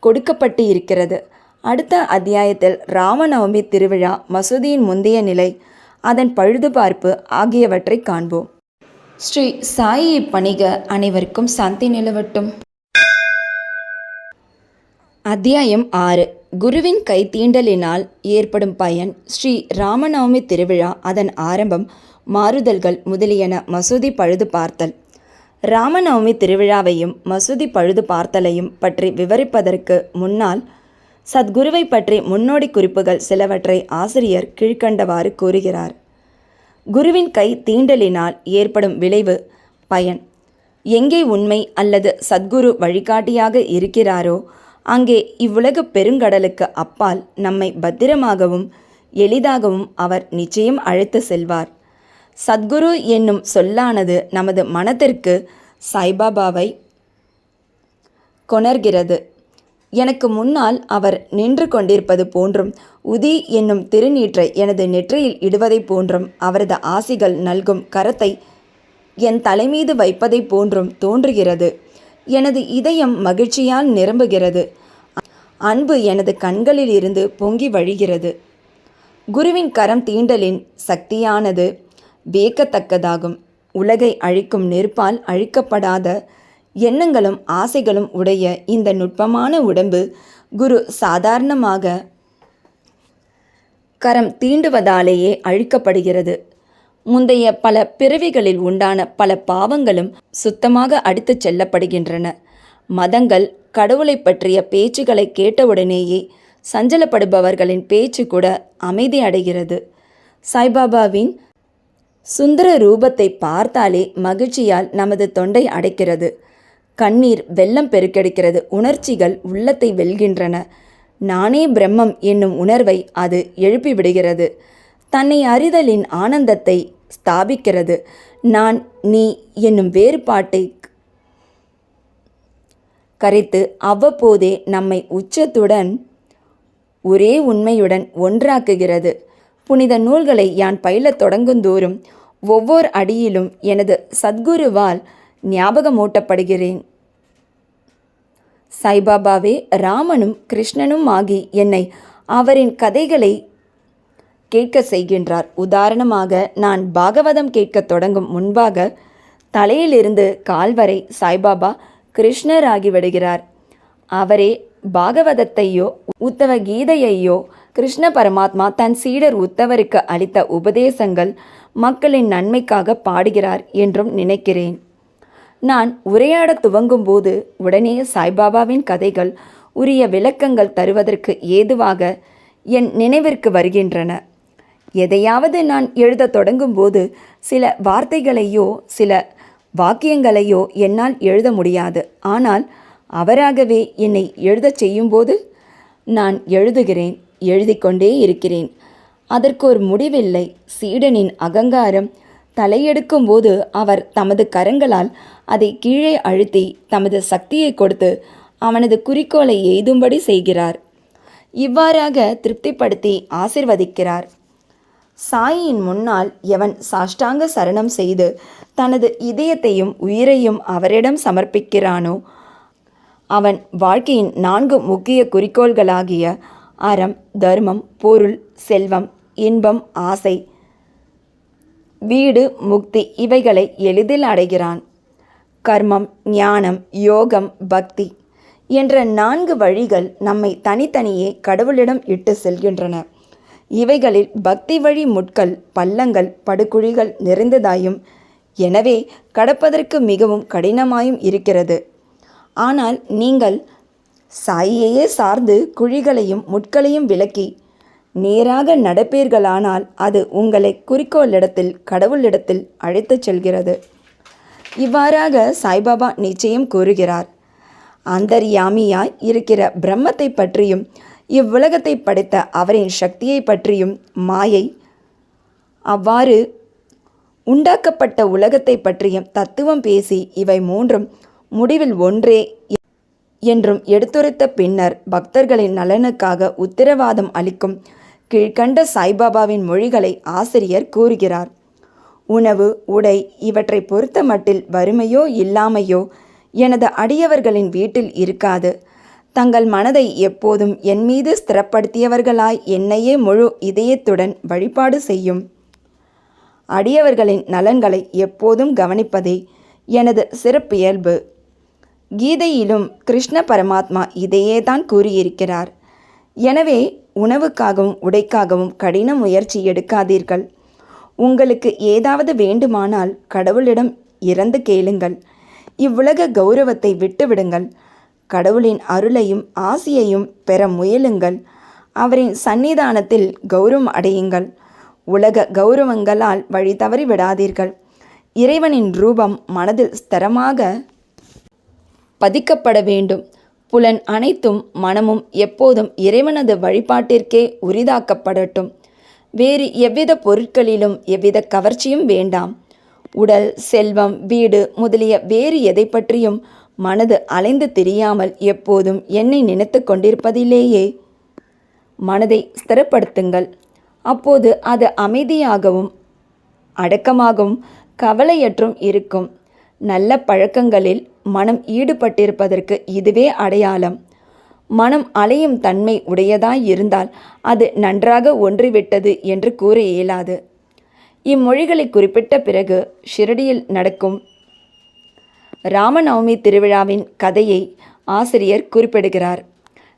கொடுக்கப்பட்டு இருக்கிறது. அடுத்த அத்தியாயத்தில் ராமநவமி திருவிழா, மசூதியின் முந்தைய நிலை, அதன் பழுதுபார்ப்பு ஆகியவற்றை காண்போம். ஸ்ரீ சாயி பணிக. அனைவருக்கும் சாந்தி நிலவட்டும். அத்தியாயம் 6. குருவின் கை தீண்டலினால் ஏற்படும் பயன். ஸ்ரீ ராமநவமி திருவிழா, அதன் ஆரம்பம், மாறுதல்கள் முதலியன. மசூதி பழுது பார்த்தல். ராமநவமி திருவிழாவையும் மசூதி பழுது பார்த்தலையும் பற்றி விவரிப்பதற்கு முன்னால் சத்குருவை பற்றி முன்னோடி குறிப்புகள் சிலவற்றை ஆசிரியர் கீழ்க்கண்டவாறு கூறுகிறார். குருவின் கை தீண்டலினால் ஏற்படும் விளைவு, பயன். எங்கே உண்மை அல்லது சத்குரு வழிகாட்டியாக இருக்கிறாரோ அங்கே இவ்வுலக பெருங்கடலுக்கு அப்பால் நம்மை பத்திரமாகவும் எளிதாகவும் அவர் நிச்சயம் அழைத்து செல்வார். சத்குரு என்னும் சொல்லானது நமது மனத்திற்கு சாய்பாபாவை கொணர்கிறது. எனக்கு முன்னால் அவர் நின்று கொண்டிருப்பது போன்றும், உதி என்னும் திருநீற்றை எனது நெற்றியில் இடுவதை போன்றும், அவரது ஆசிகள் நல்கும் கரத்தை என் தலைமீது வைப்பதை போன்றும் தோன்றுகிறது. எனது இதயம் மகிழ்ச்சியால் நிரம்புகிறது. அன்பு எனது கண்களில் இருந்து பொங்கி வழிகிறது. குருவின் கரம் தீண்டலின் சக்தியானது வியக்கத்தக்கதாகும். உலகை அழிக்கும் நெருப்பால் அழிக்கப்படாத எண்ணங்களும் ஆசைகளும் உடைய இந்த நுட்பமான உடம்பு குரு சாதாரணமாக கரம் தீண்டுவதாலேயே அழிக்கப்படுகிறது. முந்தைய பல பிறவிகளில் உண்டான பல பாவங்களும் சுத்தமாக அடித்துச் செல்லப்படுகின்றன. மதங்கள் கடவுளை பற்றிய பேச்சுகளை கேட்டவுடனேயே சஞ்சலப்படுபவர்களின் பேச்சு கூட அமைதி அடைகிறது. சாய்பாபாவின் சுந்தர ரூபத்தை பார்த்தாலே மகிழ்ச்சியால் நமது தொண்டை அடைக்கிறது. கண்ணீர் வெள்ளம் பெருக்கெடுக்கிறது. உணர்ச்சிகள் உள்ளத்தை வெல்கின்றன. நானே பிரம்மம் என்னும் உணர்வை அது எழுப்பிவிடுகிறது. தன்னை அறிதலின் ஆனந்தத்தை ஸ்தாபிக்கிறது. நான் நீ என்னும் வேறுபாட்டை கரைத்து அவ்வப்போதே நம்மை உச்சத்துடன் ஒரே உண்மையுடன் ஒன்றாக்குகிறது. புனித நூல்களை யான் பயிலத் தொடங்குந்தோறும் ஒவ்வொரு அடியிலும் எனது சத்குருவால் ஞாபகமூட்டப்படுகிறேன். சாய்பாபாவே ராமனும் கிருஷ்ணனும் ஆகி என்னை அவரின் கதைகளை கேட்க செய்கின்றார். உதாரணமாக, நான் பாகவதம் கேட்க தொடங்கும் முன்பாக தலையிலிருந்து கால் வரை சாய்பாபா கிருஷ்ணர் ஆகிவிடுகிறார். அவரே பாகவதத்தையோ உத்தவ கீதையையோ கிருஷ்ண பரமாத்மா தன் சீடர் உத்தவருக்கு அளித்த உபதேசங்கள் மக்களின் நன்மைக்காக பாடுகிறார் என்றும் நினைக்கிறேன். நான் உரையாடத் துவங்கும்போது உடனே சாய்பாபாவின் கதைகள் உரிய விளக்கங்கள் தருவதற்கு ஏதுவாக என் நினைவிற்கு வருகின்றன. எதையாவது நான் எழுத தொடங்கும்போது சில வார்த்தைகளையோ சில வாக்கியங்களையோ என்னால் எழுத முடியாது. ஆனால் அவராகவே என்னை எழுதச் செய்யும்போது நான் எழுதுகிறேன், எழுதி கொண்டே இருக்கிறேன். அதற்கு ஒரு முடிவில்லை. சீடனின் அகங்காரம் தலையெடுக்கும்போது அவர் தமது கரங்களால் அதை கீழே அழுத்தி தமது சக்தியை கொடுத்து அவனது குறிக்கோளை எய்தும்படி செய்கிறார். இவ்வாறாக திருப்திப்படுத்தி ஆசிர்வதிக்கிறார். சாயின் முன்னால் எவன் சாஷ்டாங்க சரணம் செய்து தனது இதயத்தையும் உயிரையும் அவரிடம் சமர்ப்பிக்கிறானோ அவன் வாழ்க்கையின் 4 முக்கிய குறிக்கோள்களாகிய அறம், தர்மம், பொருள், செல்வம், இன்பம், ஆசை, வீடு, முக்தி இவைகளை எளிதில் அடைகிறான். கர்மம், ஞானம், யோகம், பக்தி என்ற 4 வழிகள் நம்மை தனித்தனியே கடவுளிடம் இட்டு செல்கின்றன. இவைகளில் பக்தி வழி முட்கள், பள்ளங்கள், படுகுழிகள் நிறைந்ததாயும், எனவே கடப்பதற்கு மிகவும் கடினமாயும் இருக்கிறது. ஆனால் நீங்கள் சாயியையே சார்ந்து குழிகளையும் முட்களையும் விலக்கி நேராக நடப்பீர்களானால் அது உங்களை குறிக்கோளிடத்தில், கடவுளிடத்தில் அழைத்துச் செல்கிறது. இவ்வாறாக சாய்பாபா நிச்சயம் கூறுகிறார். அந்தர்யாமியாய் இருக்கிற பிரம்மத்தை பற்றியும் இவ்வுலகத்தை படைத்த அவரின் சக்தியை பற்றியும் மாயை அவ்வாறு உண்டாக்கப்பட்ட உலகத்தை பற்றியும் தத்துவம் பேசி இவை மூன்றும் முடிவில் ஒன்றே என்றும் எடுத்துரைத்த பின்னர் பக்தர்களின் நலனுக்காக உத்தரவாதம் அளிக்கும் கீழ்கண்ட சாய்பாபாவின் மொழிகளை ஆசிரியர் கூறுகிறார். உணவு, உடை இவற்றை பொறுத்த மட்டில் வறுமையோ இல்லாமையோ எனது அடியவர்களின் வீட்டில் இருக்காது. தங்கள் மனதை எப்போதும் என் மீது ஸ்திரப்படுத்தியவர்களாய் என்னையே முழு இதயத்துடன் வழிபாடு செய்யும் அடியவர்களின் நலன்களை எப்போதும் கவனிப்பதே எனது சிறப்பியல்பு. கீதையிலும் கிருஷ்ண பரமாத்மா இதையே தான் கூறியிருக்கிறார். எனவே உணவுக்காகவும் உடைக்காகவும் கடின முயற்சி எடுக்காதீர்கள். உங்களுக்கு ஏதாவது வேண்டுமானால் கடவுளிடம் இறந்து கேளுங்கள். இவ்வுலக கௌரவத்தை விட்டுவிடுங்கள். கடவுளின் அருளையும் ஆசியையும் பெற முயலுங்கள். அவரின் சந்நிதானத்தில் கௌரவம் அடையுங்கள். உலக கௌரவங்களால் வழி தவறி விடாதீர்கள். இறைவனின் ரூபம் மனதில் ஸ்திரமாக பதிக்கப்பட வேண்டும். புலன் அனைத்தும் மனமும் எப்போதும் இறைவனது வழிபாட்டிற்கே உரிதாக்கப்படட்டும். வேறு எவ்வித பொருட்களிலும் எவ்வித கவர்ச்சியும் வேண்டாம். உடல், செல்வம், வீடு முதலிய வேறு எதை பற்றியும் மனது அலைந்து திரியாமல் எப்போதும் என்னை நினைத்து கொண்டிருப்பதிலேயே மனதை ஸ்திரப்படுத்துங்கள். அப்போது அது அமைதியாகவும் அடக்கமாகவும் கவலையற்றும் இருக்கும். நல்ல பழக்கங்களில் மனம் ஈடுபட்டிருப்பதற்கு இதுவே அடையாளம். மனம் அலையும் தன்மை உடையதாய் இருந்தால் அது நன்றாக ஒன்றிவிட்டது என்று கூற இயலாது. இம்மொழிகளை குறிப்பிட்ட பிறகு ஷிரடியில் நடக்கும் ராமநவமி திருவிழாவின் கதையை ஆசிரியர் குறிப்பிடுகிறார்.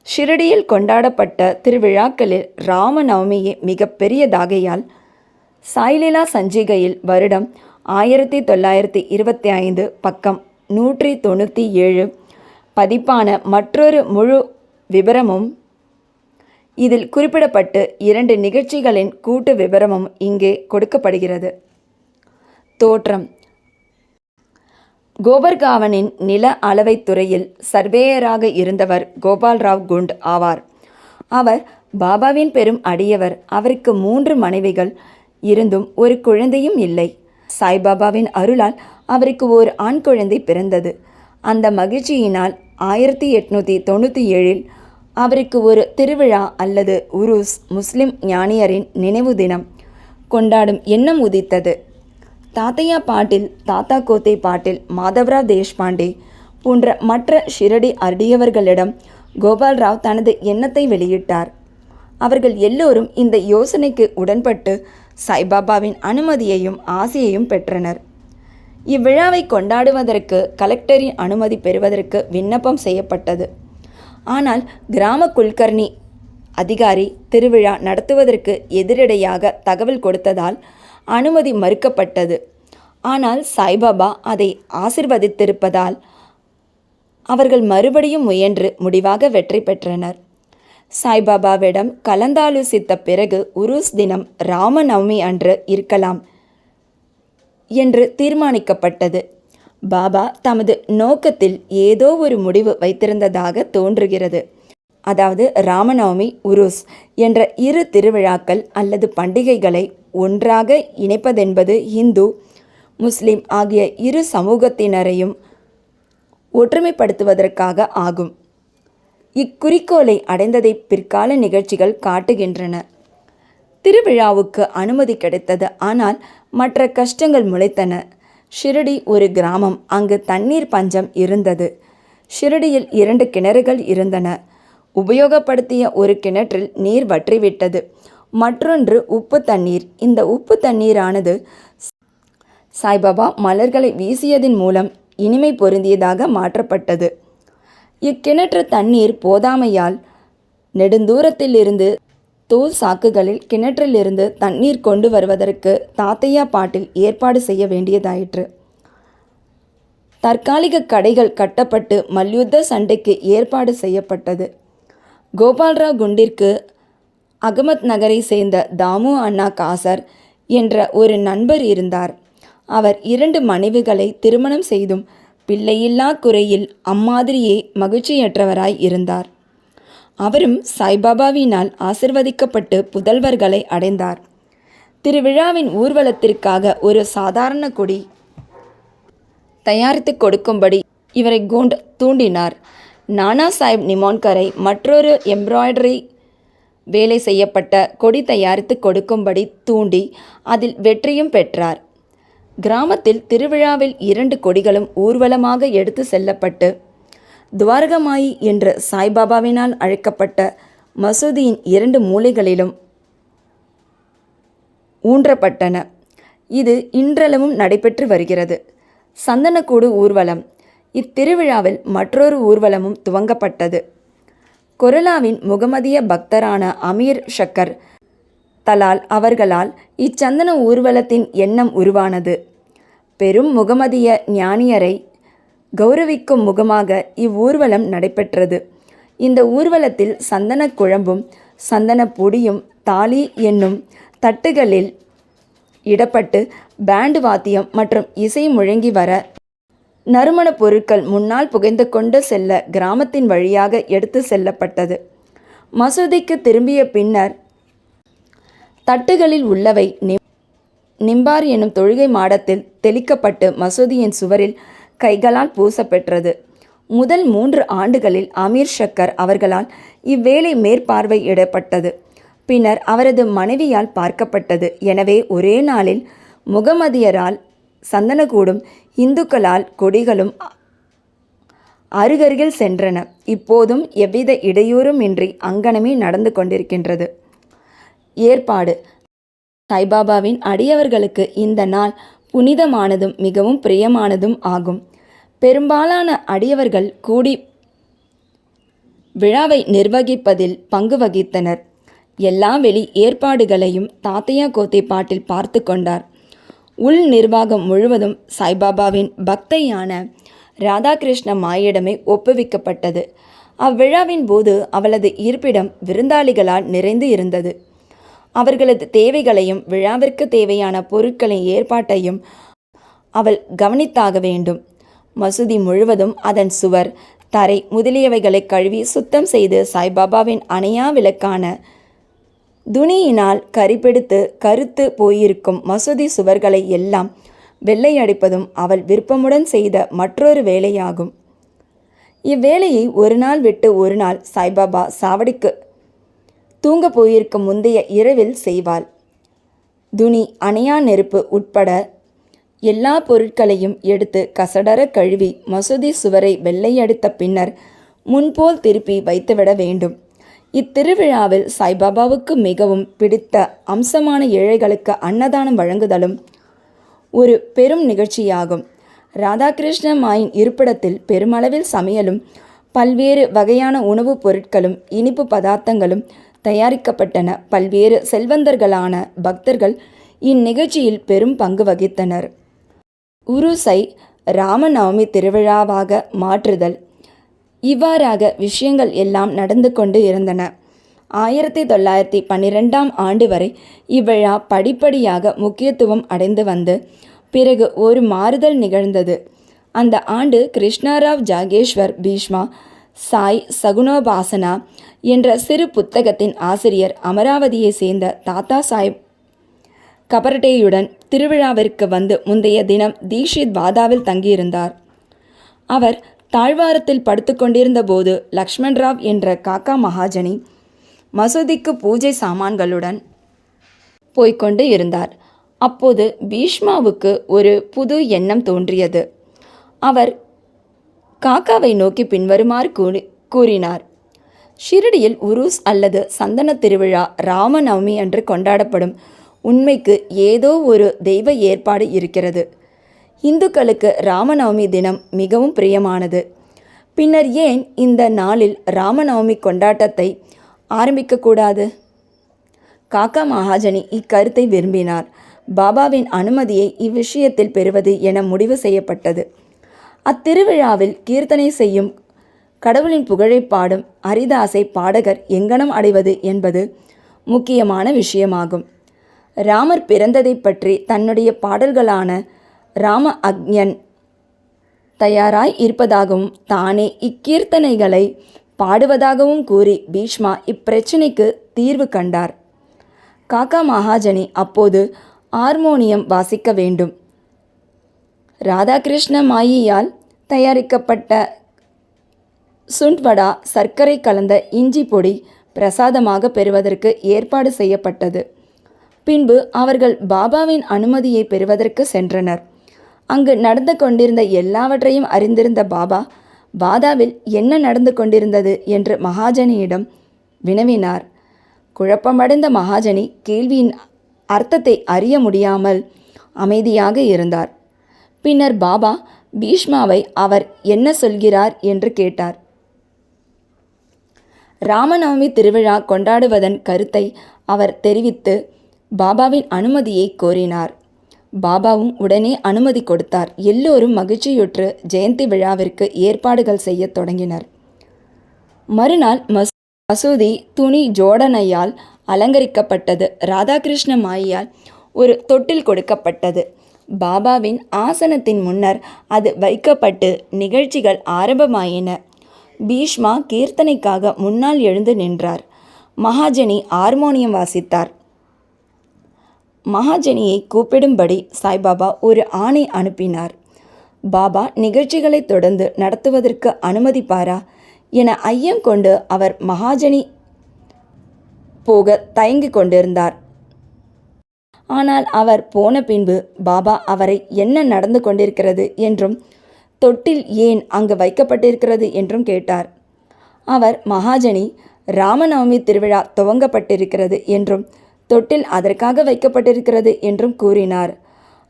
ஷிரடியில் கொண்டாடப்பட்ட திருவிழாக்களில் ராமநவமியே மிக பெரியதாகையால் சாய்லீலா சஞ்சிகையில் வருடம் 1925 பக்கம் 197 பதிப்பான மற்றொரு முழு விபரமும் இதில் குறிப்பிடப்பட்டு 2 நிகழ்ச்சிகளின் கூட்டு விபரமும் இங்கே கொடுக்கப்படுகிறது. தோற்றம். கோபர்காவனின் நில அளவைத் துறையில் சர்வேயராக இருந்தவர் கோபால்ராவ் குண்ட் ஆவார். அவர் பாபாவின் பெரும் அடியவர். அவருக்கு 3 மனைவிகள் இருந்தும் ஒரு குழந்தையும் இல்லை. சாய்பாபாவின் அருளால் அவருக்கு ஓர் ஆண் குழந்தை பிறந்தது. அந்த மகிழ்ச்சியினால் 1897 அவருக்கு ஒரு திருவிழா அல்லது உருஸ், முஸ்லிம் ஞானியரின் நினைவு தினம் கொண்டாடும் எண்ணம் உதித்தது. தாத்தையா பாட்டில், தாத்தா கோத்தே பாட்டில், மாதவராவ் தேஷ்பாண்டே போன்ற மற்ற ஷிரடி அடியவர்களிடம் கோபால்ராவ் தனது எண்ணத்தை வெளியிட்டார். அவர்கள் எல்லோரும் இந்த யோசனைக்கு உடன்பட்டு சாய்பாபாவின் அனுமதியையும் ஆசையையும் பெற்றனர். இவ்விழாவை கொண்டாடுவதற்கு கலெக்டரின் அனுமதி பெறுவதற்கு விண்ணப்பம் செய்யப்பட்டது. ஆனால் கிராம குல்கர்னி அதிகாரி திருவிழா நடத்துவதற்கு எதிரடையாக தகவல் கொடுத்ததால் அனுமதி மறுக்கப்பட்டது. ஆனால் சாய்பாபா அதை ஆசிர்வதித்திருப்பதால் அவர்கள் மறுபடியும் முயன்று முடிவாக வெற்றி பெற்றனர். சாய்பாபாவிடம் கலந்தாலோசித்த பிறகு உருஸ் தினம் ராமநவமி அன்று இருக்கலாம் என்று தீர்மானிக்கப்பட்டது. பாபா தமது நோக்கத்தில் ஏதோ ஒரு முடிவு வைத்திருந்ததாக தோன்றுகிறது. அதாவது ராமநவமி, உருஸ் என்ற 2 திருவிழாக்கள் அல்லது பண்டிகைகளை ஒன்றாக இணைப்பதென்பது இந்து, முஸ்லிம் ஆகிய 2 சமூகத்தினரையும் ஒற்றுமைப்படுத்துவதற்காக ஆகும். இக்குறிக்கோளை அடைந்ததை பிற்கால நிகழ்ச்சிகள் காட்டுகின்றன. திருவிழாவுக்கு அனுமதி கிடைத்தது. ஆனால் மற்ற கஷ்டங்கள் முளைத்தன. ஷிரடி ஒரு கிராமம். அங்கு தண்ணீர் பஞ்சம் இருந்தது. ஷிரடியில் 2 கிணறுகள் இருந்தன. உபயோகப்படுத்திய ஒரு கிணற்றில் நீர் வற்றிவிட்டது. மற்றொன்று உப்பு தண்ணீர். இந்த உப்பு தண்ணீரானது சாய்பாபா மலர்களை வீசியதின் மூலம் இனிமை பொருந்தியதாக மாற்றப்பட்டது. இக்கிணற்று தண்ணீர் போதாமையால் நெடுந்தூரத்திலிருந்து தோல் சாக்குகளில் கிணற்றிலிருந்து தண்ணீர் கொண்டு வருவதற்கு தாத்தையா பாட்டில் ஏற்பாடு செய்ய வேண்டியதாயிற்று. தற்காலிக கடைகள் கட்டப்பட்டு மல்யுத்த சண்டைக்கு ஏற்பாடு செய்யப்பட்டது. கோபால்ராவ் குண்டிற்கு அகமத் நகரை சேர்ந்த தாமு அண்ணா காசர் என்ற ஒரு நண்பர் இருந்தார். அவர் 2 மனைவிகளை திருமணம் செய்தும் பிள்ளையில்லா குறையில் அம்மாதிரியே மகிழ்ச்சியற்றவராய் இருந்தார். அவரும் சாய்பாபாவினால் ஆசிர்வதிக்கப்பட்டு புதல்வர்களை அடைந்தார். திருவிழாவின் ஊர்வலத்திற்காக ஒரு சாதாரண கொடி தயாரித்து கொடுக்கும்படி இவரை கோண்ட் தூண்டினார். நானா சாஹிப் நிமோன்கரை மற்றொரு எம்ப்ராய்டரி வேலை செய்யப்பட்ட கொடி தயாரித்து கொடுக்கும்படி தூண்டி அதில் வெற்றியும் பெற்றார். கிராமத்தில் திருவிழாவில் 2 கொடிகளும் ஊர்வலமாக எடுத்து செல்லப்பட்டு துவாரகமாயி என்று சாய்பாபாவினால் அழைக்கப்பட்ட மசூதியின் 2 மூலைகளிலும் ஊன்றப்பட்டன. இது இன்றளவும் நடைபெற்று வருகிறது. சந்தனக்கூடு ஊர்வலம். இத்திருவிழாவில் மற்றொரு ஊர்வலமும் துவங்கப்பட்டது. கொரலாவின் முகமதிய பக்தரான அமீர் ஷக்கர் தலால் அவர்களால் இச்சந்தன ஊர்வலத்தின் எண்ணம் உருவானது. பெரும் முகமதிய ஞானியரை கௌரவிக்கும் முகமாக இவ்வூர்வலம் நடைபெற்றது. இந்த ஊர்வலத்தில் சந்தன குழம்பும் சந்தன பொடியும் தாலி என்னும் தட்டுகளில் இடப்பட்டு பேண்டு வாத்தியம் மற்றும் இசை முழங்கி வர நறுமணப் பொருட்கள் முன்னால் புகைந்து கொண்டு செல்ல கிராமத்தின் வழியாக எடுத்து செல்லப்பட்டது. மசூதிக்கு திரும்பிய பின்னர் தட்டுகளில் உள்ளவை நிம்பார் எனும் தொழுகை மாடத்தில் தெளிக்கப்பட்டு மசூதியின் சுவரில் கைகளால் பூசப்பெற்றது. முதல் 3 ஆண்டுகளில் அமீர் ஷக்கர் அவர்களால் இவ்வேலை மேற்பார்வையிடப்பட்டது. பின்னர் அவரது மனைவியால் பார்க்கப்பட்டது. எனவே ஒரே நாளில் முகமதியரால் சந்தனக்கூடும் இந்துக்களால் கொடிகளும் அருகருகில் சென்றன. இப்போதும் எவ்வித இடையூறும் இன்றி அங்கனமே நடந்து கொண்டிருக்கின்றது. ஏற்பாடு. சாய்பாபாவின் அடியவர்களுக்கு இந்த நாள் புனிதமானதும் மிகவும் பிரியமானதும் ஆகும். பெரும்பாலான அடியவர்கள் கூடி விழாவை நிர்வகிப்பதில் பங்கு வகித்தனர். எல்லா வெளி ஏற்பாடுகளையும் தாத்தையா கோத்தே பாட்டில் பார்த்து கொண்டார். உள் நிர்வாகம் முழுவதும் சாய்பாபாவின் பக்தையான ராதாகிருஷ்ண மாயிடமே ஒப்புவிக்கப்பட்டது. அவ்விழாவின் போது அவளது இருப்பிடம் விருந்தாளிகளால் நிறைந்து இருந்தது. அவர்களது தேவைகளையும் விழாவிற்கு தேவையான பொருட்களின் ஏற்பாட்டையும் அவள் கவனித்தாக வேண்டும். மசூதி முழுவதும் அதன் சுவர், தரை முதலியவைகளை கழுவி சுத்தம் செய்து சாய்பாபாவின் அணையா விளக்கான துணியினால் கரிபெடுத்து கருத்து போயிருக்கும் மசூதி சுவர்களை எல்லாம் வெள்ளையடிப்பதும் அவள் விருப்பமுடன் செய்த மற்றொரு வேலையாகும். இவ்வேளையை ஒரு நாள் விட்டு ஒரு நாள் சாய்பாபா சாவடிக்கு தூங்க போயிருக்கும் முந்தைய இரவில் செய்வாள். துணி, அணையா நெருப்பு உட்பட எல்லா பொருட்களையும் எடுத்து கசடர கழுவி மசூதி சுவரை வெள்ளையடித்த பின்னர் முன்போல் திருப்பி வைத்துவிட வேண்டும். இத்திருவிழாவில் சாய்பாபாவுக்கு மிகவும் பிடித்த அம்சமான ஏழைகளுக்கு அன்னதானம் வழங்குதலும் ஒரு பெரும் நிகழ்ச்சியாகும். ராதாகிருஷ்ண மாயின் இருப்பிடத்தில் பெருமளவில் சமையலும் பல்வேறு வகையான உணவுப் பொருட்களும் இனிப்பு பதார்த்தங்களும் தயாரிக்கப்பட்டன. பல்வேறு செல்வந்தர்களான பக்தர்கள் இந்நிகழ்ச்சியில் பெரும் பங்கு வகித்தனர். உருஸை ராமநவமி திருவிழாவாக மாற்றுதல். இவ்வாறாக விஷயங்கள் எல்லாம் நடந்து கொண்டு இருந்தன. 1912ஆம் ஆண்டு வரை இவ்விழா படிப்படியாக முக்கியத்துவம் அடைந்து வந்து பிறகு ஒரு மாறுதல் நிகழ்ந்தது. அந்த ஆண்டு கிருஷ்ணராவ் ஜாகேஷ்வர் பீஷ்மா சாய் சகுனோபாசனா என்ற சிறு புத்தகத்தின் ஆசிரியர் அமராவதியை சேர்ந்த தாத்தா சாஹிப் கபர்டேயுடன் திருவிழாவிற்கு வந்து முந்தைய தினம் தீக்ஷித் வாதாவில் தங்கியிருந்தார். அவர் தாழ்வாரத்தில் படுத்து கொண்டிருந்த போது லக்ஷ்மண்ராவ் என்ற காக்கா மகாஜனி மசூதிக்கு பூஜை சாமான்களுடன் போய்கொண்டு இருந்தார். அப்போது பீஷ்மாவுக்கு ஒரு புது எண்ணம் தோன்றியது. அவர் காக்காவை நோக்கி பின்வருமாறு கூறினார். ஷிரடியில் உருஸ் அல்லது சந்தன திருவிழா ராமநவமி அன்று கொண்டாடப்படும். உண்மைக்கு ஏதோ ஒரு தெய்வ ஏற்பாடு இருக்கிறது. இந்துக்களுக்கு ராமநவமி தினம் மிகவும் பிரியமானது. பின்னர் ஏன் இந்த நாளில் ராமநவமி கொண்டாட்டத்தை ஆரம்பிக்கக்கூடாது? காக்கா மகாஜனி இக்கருத்தை விரும்பினார். பாபாவின் அனுமதியை இவ்விஷயத்தில் பெறுவது என முடிவு செய்யப்பட்டது. அத்திருவிழாவில் கீர்த்தனை செய்யும், கடவுளின் புகழை பாடும் ஹரிதாஸை பாடகர் எங்கனம் அடைவது என்பது முக்கியமான விஷயமாகும். ராமர் பிறந்ததை பற்றி தன்னுடைய பாடல்களான ராம அக்ஞன் தயாராய் இருப்பதாகவும் தானே இக்கீர்த்தனைகளை பாடுவதாகவும் கூறி பீஷ்மா இப்பிரச்சினைக்கு தீர்வு கண்டார். காக்கா மகாஜனி அப்போது ஹார்மோனியம் வாசிக்க வேண்டும். ராதாகிருஷ்ண மாயியால் தயாரிக்கப்பட்ட சுண்ட்வடா, சர்க்கரை கலந்த இஞ்சி பொடி பிரசாதமாக பெறுவதற்கு ஏற்பாடு செய்யப்பட்டது. பின்பு அவர்கள் பாபாவின் அனுமதியை பெறுவதற்கு சென்றனர். அங்கு நடந்து கொண்டிருந்த எல்லாவற்றையும் அறிந்திருந்த பாபா வாதாவில் என்ன நடந்து கொண்டிருந்தது என்று மகாஜனியிடம் வினவினார். குழப்பமடைந்த மகாஜனி கேள்வியின் அர்த்தத்தை அறிய முடியாமல் அமைதியாக இருந்தார். பின்னர் பாபா பீஷ்மாவை அவர் என்ன சொல்கிறார் என்று கேட்டார். ராமநவமி திருவிழா கொண்டாடுவதன் கருத்தை அவர் தெரிவித்து பாபாவின் அனுமதியை கோரினார். பாபாவும் உடனே அனுமதி கொடுத்தார். எல்லோரும் மகிழ்ச்சியுற்று ஜெயந்தி விழாவிற்கு ஏற்பாடுகள் செய்ய தொடங்கினர். மறுநாள் மசூதி துணி ஜோடனையால் அலங்கரிக்கப்பட்டது. ராதாகிருஷ்ண மாயியால் ஒரு தொட்டில் கொடுக்கப்பட்டது. பாபாவின் ஆசனத்தின் முன்னர் அது வைக்கப்பட்டு நிகழ்ச்சிகள் ஆரம்பமாயின. பீஷ்மா கீர்த்தனைக்காக முன்னால் எழுந்து நின்றார். மகாஜனி ஹார்மோனியம் வாசித்தார். மகாஜனியை கூப்பிடும்படி சாய்பாபா ஒரு ஆணை அனுப்பினார். பாபா நிகழ்ச்சிகளை தொடர்ந்து நடத்துவதற்கு அனுமதிப்பாரா என ஐயம் கொண்டு அவர் மகாஜனி போக தயங்கிக் கொண்டிருந்தார். ஆனால் அவர் போன பின்பு பாபா அவரை என்ன நடந்து கொண்டிருக்கிறது என்றும் தொட்டில் ஏன் அங்கு வைக்கப்பட்டிருக்கிறது என்றும் கேட்டார். அவர் மகாஜனி ராமநவமி திருவிழா துவங்கப்பட்டிருக்கிறது என்றும் தொட்டில் அதற்காக வைக்கப்பட்டிருக்கிறது என்றும் கூறினார்.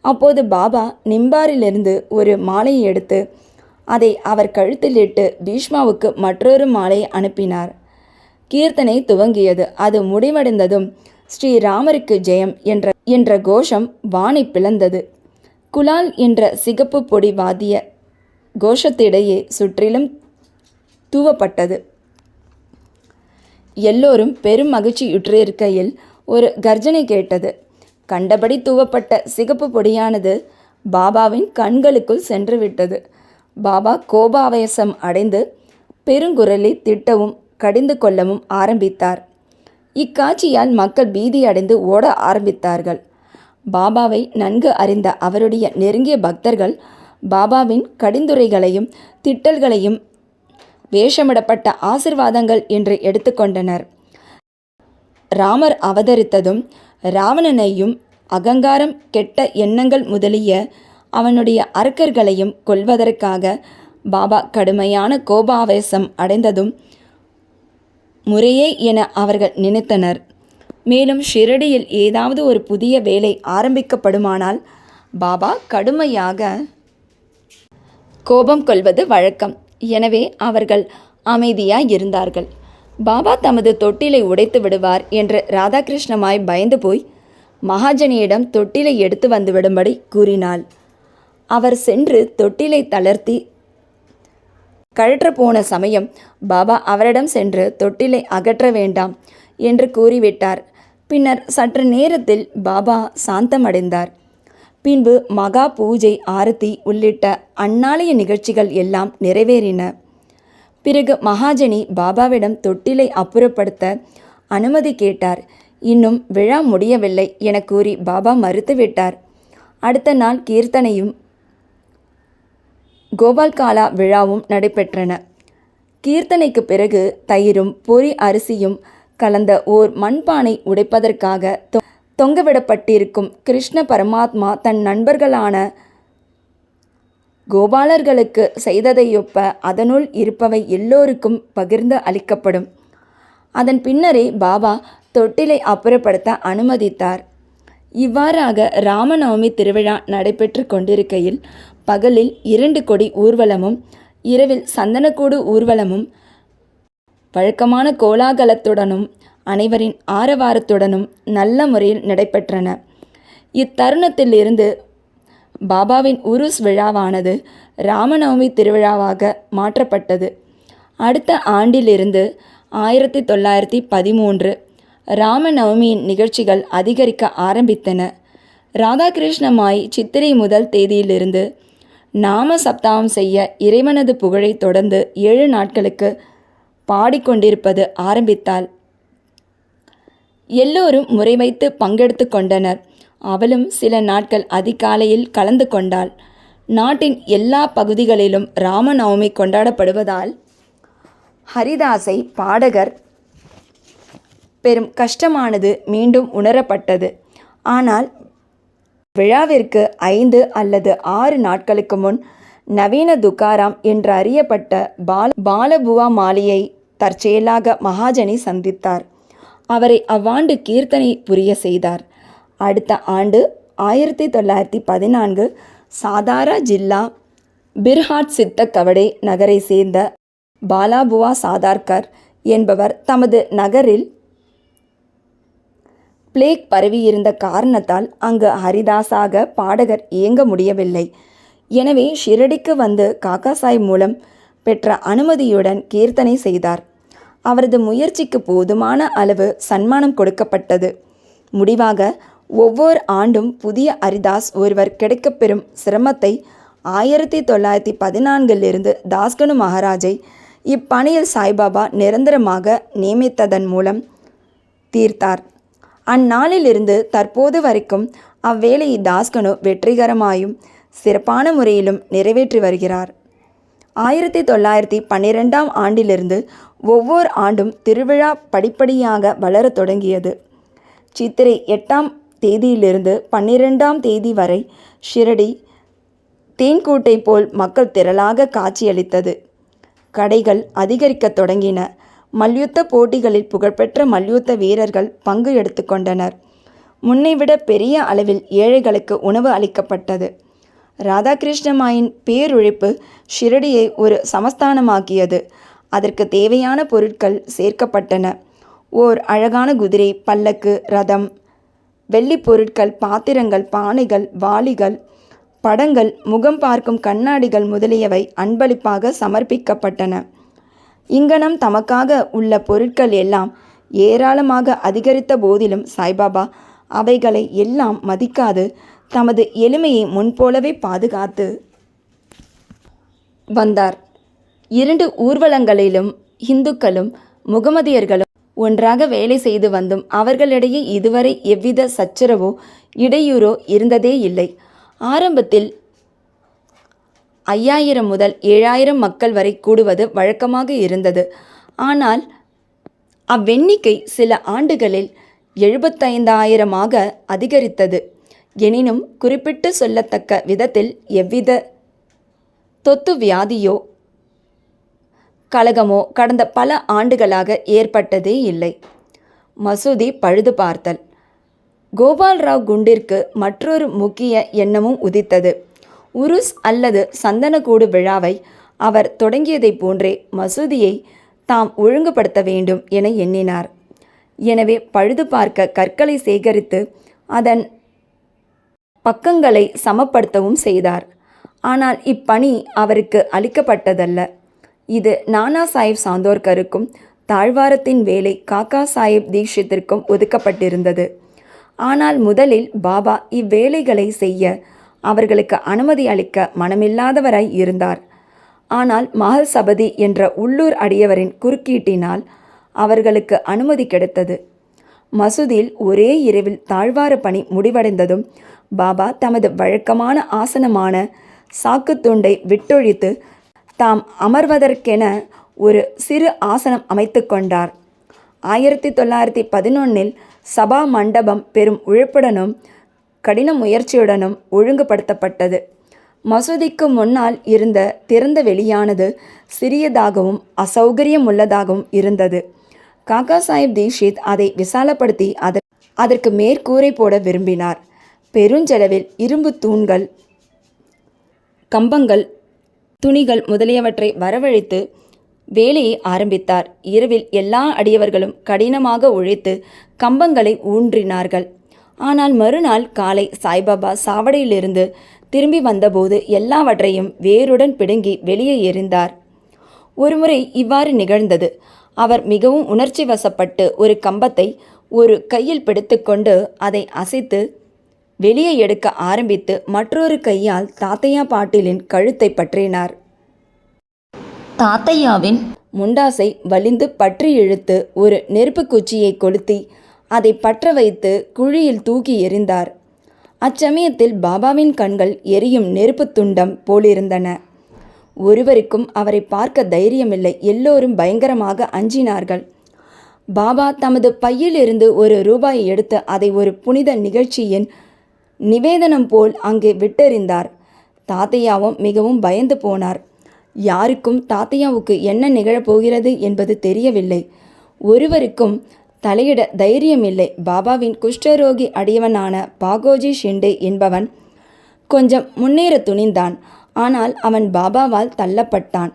அப்போது பாபா நிம்பாரிலிருந்து ஒரு மாலையை எடுத்து அதை அவர் கழுத்தில் இட்டு பீஷ்மாவுக்கு மற்றொரு மாலையை அனுப்பினார். கீர்த்தனை துவங்கியது. அது முடிவடைந்ததும் ஸ்ரீராமருக்கு ஜெயம் என்ற கோஷம் வானை பிளந்தது. குலால் என்ற சிகப்பு பொடி வாத்திய கோஷத்திடையே சுற்றிலும் தூவப்பட்டது. எல்லோரும் பெரும் மகிழ்ச்சியுற்றிருக்கையில் ஒரு கர்ஜனை கேட்டது. கண்டபடி தூவப்பட்ட சிகப்பு பொடியானது பாபாவின் கண்களுக்குள் சென்றுவிட்டது. பாபா கோபாவேசம் அடைந்து பெருங்குரலில் திட்டவும் கடிந்து கொள்ளவும் ஆரம்பித்தார். இக்காட்சியால் மக்கள் பீதி அடைந்து ஓட ஆரம்பித்தார்கள். பாபாவை நன்கு அறிந்த அவருடைய நெருங்கிய பக்தர்கள் பாபாவின் கடிந்துரைகளையும் திட்டல்களையும் வேஷமிடப்பட்ட ஆசிர்வாதங்கள் என்று எடுத்துக்கொண்டனர். ராமர் அவதரித்ததும் ராவணனையும் அகங்காரம், கெட்ட எண்ணங்கள் முதலிய அவனுடைய அரக்கர்களையும் கொல்வதற்காக பாபா கடுமையான கோபாவேசம் அடைந்ததும் முறையே என அவர்கள் நினைத்தனர். மேலும் ஷிரடியில் ஏதாவது ஒரு புதிய வேலை ஆரம்பிக்கப்படுமானால் பாபா கடுமையாக கோபம் கொள்வது வழக்கம். எனவே அவர்கள் அமைதியாய் இருந்தார்கள். பாபா தமது தொட்டிலை உடைத்து விடுவார் என்று ராதாகிருஷ்ணமாய் பயந்து போய் மகாஜனியிடம் தொட்டிலை எடுத்து வந்துவிடும்படி கூறினாள். அவர் சென்று தொட்டிலை தளர்த்தி கழற்ற போன சமயம் பாபா அவரிடம் சென்று தொட்டிலை அகற்ற வேண்டாம் என்று கூறிவிட்டார். பின்னர் சற்று நேரத்தில் பாபா சாந்தமடைந்தார். பின்பு மகா பூஜை, ஆரத்தி உள்ளிட்ட அந்நாளைய நிகழ்ச்சிகள் எல்லாம் நிறைவேறின. பிறகு மகாஜனி பாபாவிடம் தொட்டிலை அப்புறப்படுத்த அனுமதி கேட்டார். இன்னும் விழா முடியவில்லை என கூறி பாபா மறுத்துவிட்டார். அடுத்த நாள் கீர்த்தனையும் கோபால்காலா விழாவும் நடைபெற்றன. கீர்த்தனைக்கு பிறகு தயிரும் பொரி அரிசியும் கலந்த ஓர் மண்பானை உடைப்பதற்காக தொங்கவிடப்பட்டிருக்கும் கிருஷ்ண பரமாத்மா தன் நண்பர்களான கோபாலர்களுக்கு செய்ததையொப்ப அதனுள் இருப்பவை எல்லோருக்கும் பகிர்ந்து அளிக்கப்படும். அதன் பின்னரே பாபா தொட்டிலை அப்புறப்படுத்த அனுமதித்தார். இவ்வாறாக ராமநவமி திருவிழா நடைபெற்று கொண்டிருக்கையில் பகலில் 2 கொடி ஊர்வலமும் இரவில் சந்தனக்கூடு ஊர்வலமும் வழக்கமான கோலாகலத்துடனும் அனைவரின் ஆரவாரத்துடனும் நல்ல முறையில் நடைபெற்றன. இத்தருணத்திலிருந்து பாபாவின் உருஸ் விழாவானது ராமநவமி திருவிழாவாக மாற்றப்பட்டது. அடுத்த ஆண்டிலிருந்து 1913 ராமநவமியின் நிகழ்ச்சிகள் அதிகரிக்க ஆரம்பித்தன. ராதாகிருஷ்ணமாய் சித்திரை முதல் தேதியிலிருந்து நாம சப்தாகம் செய்ய இறைவனது புகழை தொடர்ந்து 7 நாட்களுக்கு பாடிக்கொண்டிருப்பது ஆரம்பித்தாள். எல்லோரும் முறை வைத்து பங்கெடுத்து கொண்டனர். அவளும் சில நாட்கள் அதிகாலையில் கலந்து கொண்டாள். நாட்டின் எல்லா பகுதிகளிலும் ராமநவமி கொண்டாடப்படுவதால் ஹரிதாஸை பாடகர் பெரும் கஷ்டமானது மீண்டும் உணரப்பட்டது. ஆனால் விழாவிற்கு 5 அல்லது 6 நாட்களுக்கு முன் நவீன துக்காராம் என்று அறியப்பட்ட பாலபுவா மாலியை தற்செயலாக மகாஜனி சந்தித்தார். அவரை அவ்வாண்டு கீர்த்தனை புரிய செய்தார். அடுத்த ஆண்டு 1914 சாதாரா ஜில்லா பிர்ஹாட் சித்த கவடே நகரை சேர்ந்த பாலாபுவா சாதார்கர் என்பவர் தமது நகரில் பிளேக் பரவியிருந்த காரணத்தால் அங்கு ஹரிதாஸாக பாடகர் இயங்க முடியவில்லை. எனவே ஷிரடிக்கு வந்து காக்கா சாஹிப் மூலம் பெற்ற அனுமதியுடன் கீர்த்தனை செய்தார். அவரது முயற்சிக்கு போதுமான அளவு சன்மானம் கொடுக்கப்பட்டது. முடிவாக ஒவ்வொரு ஆண்டும் புதிய ஹரிதாஸ் ஒருவர் கிடைக்கப்பெறும் சிரமத்தை 1914 தாஸ்கனு மகாராஜை இப்பணியில் சாய்பாபா நிரந்தரமாக நியமித்ததன் மூலம் தீர்த்தார். அந்நாளிலிருந்து தற்போது வரைக்கும் அவ்வேளையை தாஸ்கனு வெற்றிகரமாயும் சிறப்பான முறையிலும் நிறைவேற்றி வருகிறார். 1912 ஆண்டிலிருந்து ஒவ்வொரு ஆண்டும் திருவிழா படிப்படியாக வளரத் தொடங்கியது. சித்திரை 8 தேதியிலிருந்து 12 தேதி வரை ஷிரடி தேன்கூட்டை போல் மக்கள் திரளாக காட்சியளித்தது. கடைகள் அதிகரிக்கத் தொடங்கின. மல்யுத்த போட்டிகளில் புகழ்பெற்ற மல்யுத்த வீரர்கள் பங்கு எடுத்துக்கொண்டனர். முன்னைவிட பெரிய அளவில் ஏழைகளுக்கு உணவு அளிக்கப்பட்டது. ராதாகிருஷ்ணமாயின் பேருழைப்பு ஷிரடியை ஒரு சமஸ்தானமாக்கியது. அதற்கு தேவையான பொருட்கள் சேர்க்கப்பட்டன. ஓர் அழகான குதிரை, பல்லக்கு, ரதம், வெள்ளி பொருட்கள், பாத்திரங்கள், பானைகள், வாளிகள், படங்கள், முகம் பார்க்கும் கண்ணாடிகள் முதலியவை அன்பளிப்பாக சமர்ப்பிக்கப்பட்டன. இங்கனம் தமக்காக உள்ள பொருட்கள் எல்லாம் ஏராளமாக அதிகரித்த போதிலும் சாய்பாபா அவைகளை எல்லாம் மதிக்காது தமது எளிமையை முன்போலவே பாதுகாத்து வந்தார். 2 ஊர்வலங்களிலும் இந்துக்களும் முகமதியர்களும் ஒன்றாக வேலை செய்து வந்தும் அவர்களிடையே இதுவரை எவ்வித சச்சரவோ இடையூறோ இருந்ததே இல்லை. ஆரம்பத்தில் 5000 முதல் 7000 மக்கள் வரை கூடுவது வழக்கமாக இருந்தது. ஆனால் அவ்வெண்ணிக்கை சில ஆண்டுகளில் 75,000 அதிகரித்தது. எனினும் குறிப்பிட்டு சொல்லத்தக்க விதத்தில் எவ்வித தொத்து வியாதியோ கலகமோ கடந்த பல ஆண்டுகளாக ஏற்பட்டதே இல்லை. மசூதி பழுது பார்த்தல். கோபால்ராவ் குண்டிற்கு மற்றொரு முக்கிய எண்ணமும் உதித்தது. உருஸ் அல்லது சந்தனக்கூடு விழாவை அவர் தொடங்கியதைப் போன்றே மசூதியை தாம் ஒழுங்குபடுத்த வேண்டும் என எண்ணினார். எனவே பழுது பார்க்க கற்களை சேகரித்து அதன் பக்கங்களை சமப்படுத்தவும் செய்தார். ஆனால் இப்பணி அவருக்கு அளிக்கப்பட்டதல்ல. இது நானா சாஹிப் சாந்தோர்கருக்கும் தாழ்வாரத்தின் வேலை காக்கா சாஹிப் தீக்ஷித்திற்கும் ஒதுக்கப்பட்டிருந்தது. ஆனால் முதலில் பாபா இவ்வேலைகளை செய்ய அவர்களுக்கு அனுமதி அளிக்க மனமில்லாதவராய் இருந்தார். ஆனால் மஹல் சபதி என்ற உள்ளூர் அடியவரின் குறுக்கீட்டினால் அவர்களுக்கு அனுமதி கிடைத்தது. மசூதியில் ஒரே இரவில் தாழ்வார பணி முடிவடைந்ததும் பாபா தமது வழக்கமான ஆசனமான சாக்குத்துண்டை விட்டொழித்து தாம் அமர்வதற்கென ஒரு சிறு ஆசனம் அமைத்து கொண்டார். 1911 சபா மண்டபம் பெரும் உழைப்புடனும் கடின முயற்சியுடனும் ஒழுங்குபடுத்தப்பட்டது. மசூதிக்கு முன்னால் இருந்த திறந்த வெளியானது சிறியதாகவும் அசௌகரியமுள்ளதாகவும் இருந்தது. காக்கா சாஹிப் தீக்ஷித் அதை விசாலப்படுத்தி அதற்கு மேற்கூரை போட விரும்பினார். பெருஞ்செலவில் இரும்பு தூண்கள், கம்பங்கள் துணிகள் முதலியவற்றை வரவழைத்து வேலையை ஆரம்பித்தார். இரவில் எல்லா அடியவர்களும் கடினமாக உழைத்து கம்பங்களை ஊன்றினார்கள். ஆனால் மறுநாள் காலை சாய்பாபா சாவடியிலிருந்து திரும்பி வந்தபோது எல்லாவற்றையும் வேருடன் பிடுங்கி வெளியே எறிந்தார். ஒருமுறை இவ்வாறு நிகழ்ந்தது. அவர் மிகவும் உணர்ச்சி வசப்பட்டு ஒரு கம்பத்தை ஒரு கையில் பிடித்துக்கொண்டு அதை அசைத்து வெளியே எடுக்க ஆரம்பித்து மற்றொரு கையால் தாத்தையா பாட்டீலின் கழுத்தை பற்றினார். தாத்தையாவின் முண்டாசை வலிந்து பற்றி இழுத்து ஒரு நெருப்பு குச்சியை கொளுத்தி அதை பற்ற வைத்து குழியில் தூக்கி எறிந்தார். அச்சமயத்தில் பாபாவின் கண்கள் எரியும் நெருப்பு துண்டம் போலிருந்தன. ஒருவருக்கும் அவரை பார்க்க தைரியமில்லை. எல்லோரும் பயங்கரமாக அஞ்சினார்கள். பாபா தமது பையிலிருந்து ₹1 எடுத்து அதை ஒரு புனித நிகழ்ச்சியின் நிவேதனம் போல் அங்கே விட்டெறிந்தார். தாத்தையாவும் மிகவும் பயந்து போனார். யாருக்கும் தாத்தையாவுக்கு என்ன நிகழப்போகிறது என்பது தெரியவில்லை. ஒருவருக்கும் தலையிட தைரியமில்லை. பாபாவின் குஷ்டரோகி அடியவனான பாகோஜி ஷிண்டே என்பவன் கொஞ்சம் முன்னேற துணிந்தான். ஆனால் அவன் பாபாவால் தள்ளப்பட்டான்.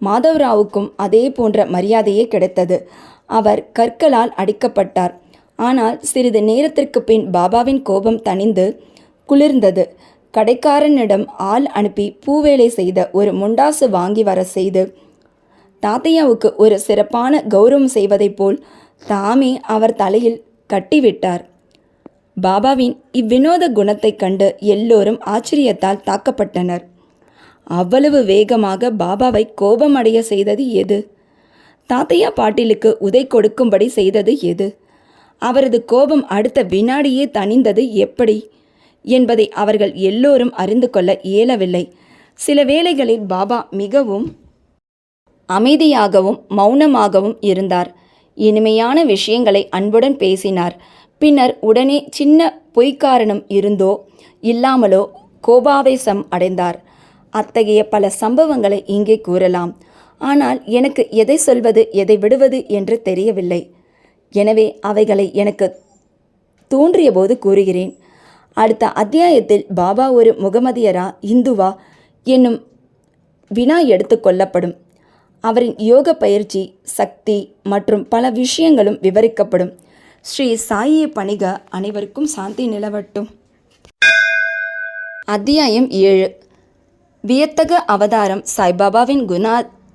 மாதவராவுக்கும் அதே போன்ற மரியாதையே கிடைத்தது. அவர் கற்களால் அடிக்கப்பட்டார். ஆனால் சிறிது நேரத்திற்கு பின் பாபாவின் கோபம் தணிந்து குளிர்ந்தது. கடைக்காரனிடம் ஆள் அனுப்பி பூவேலை செய்த ஒரு முண்டாசு வாங்கி வர செய்து தாத்தையாவுக்கு ஒரு சிறப்பான கௌரவம் செய்வதைப் போல் தாமே அவர் தலையில் கட்டிவிட்டார். பாபாவின் இவ்வினோத குணத்தைக் கண்டு எல்லோரும் ஆச்சரியத்தால் தாக்கப்பட்டனர். அவ்வளவு வேகமாக பாபாவை கோபமடைய செய்தது எது? தாத்தையா பாட்டீலுக்கு உதை கொடுக்கும்படி செய்தது எது? அவரது கோபம் அடுத்த வினாடியே தணிந்தது எப்படி என்பதை அவர்கள் எல்லோரும் அறிந்து கொள்ள இயலவில்லை. சில வேளைகளில் பாபா மிகவும் அமைதியாகவும் மௌனமாகவும் இருந்தார். இனிமையான விஷயங்களை அன்புடன் பேசினார். பின்னர் உடனே சின்ன பொய்க்காரணம் இருந்தோ இல்லாமலோ கோபாவேசம் அடைந்தார். அத்தகைய பல சம்பவங்களை இங்கே கூறலாம். ஆனால் எனக்கு எதை சொல்வது எதை விடுவது என்று தெரியவில்லை. எனவே அவைகளை எனக்கு தோன்றிய போது கூறுகிறேன். அடுத்த அத்தியாயத்தில் பாபா ஒரு முகமதியரா இந்துவா என்னும் வினா எடுத்து கொள்ளப்படும். அவரின் யோக பயிற்சி, சக்தி மற்றும் பல விஷயங்களும் விவரிக்கப்படும். ஸ்ரீ சாயியை பணிக. அனைவருக்கும் சாந்தி நிலவட்டும். அத்தியாயம் 7. வியத்தக அவதாரம். சாய்பாபாவின்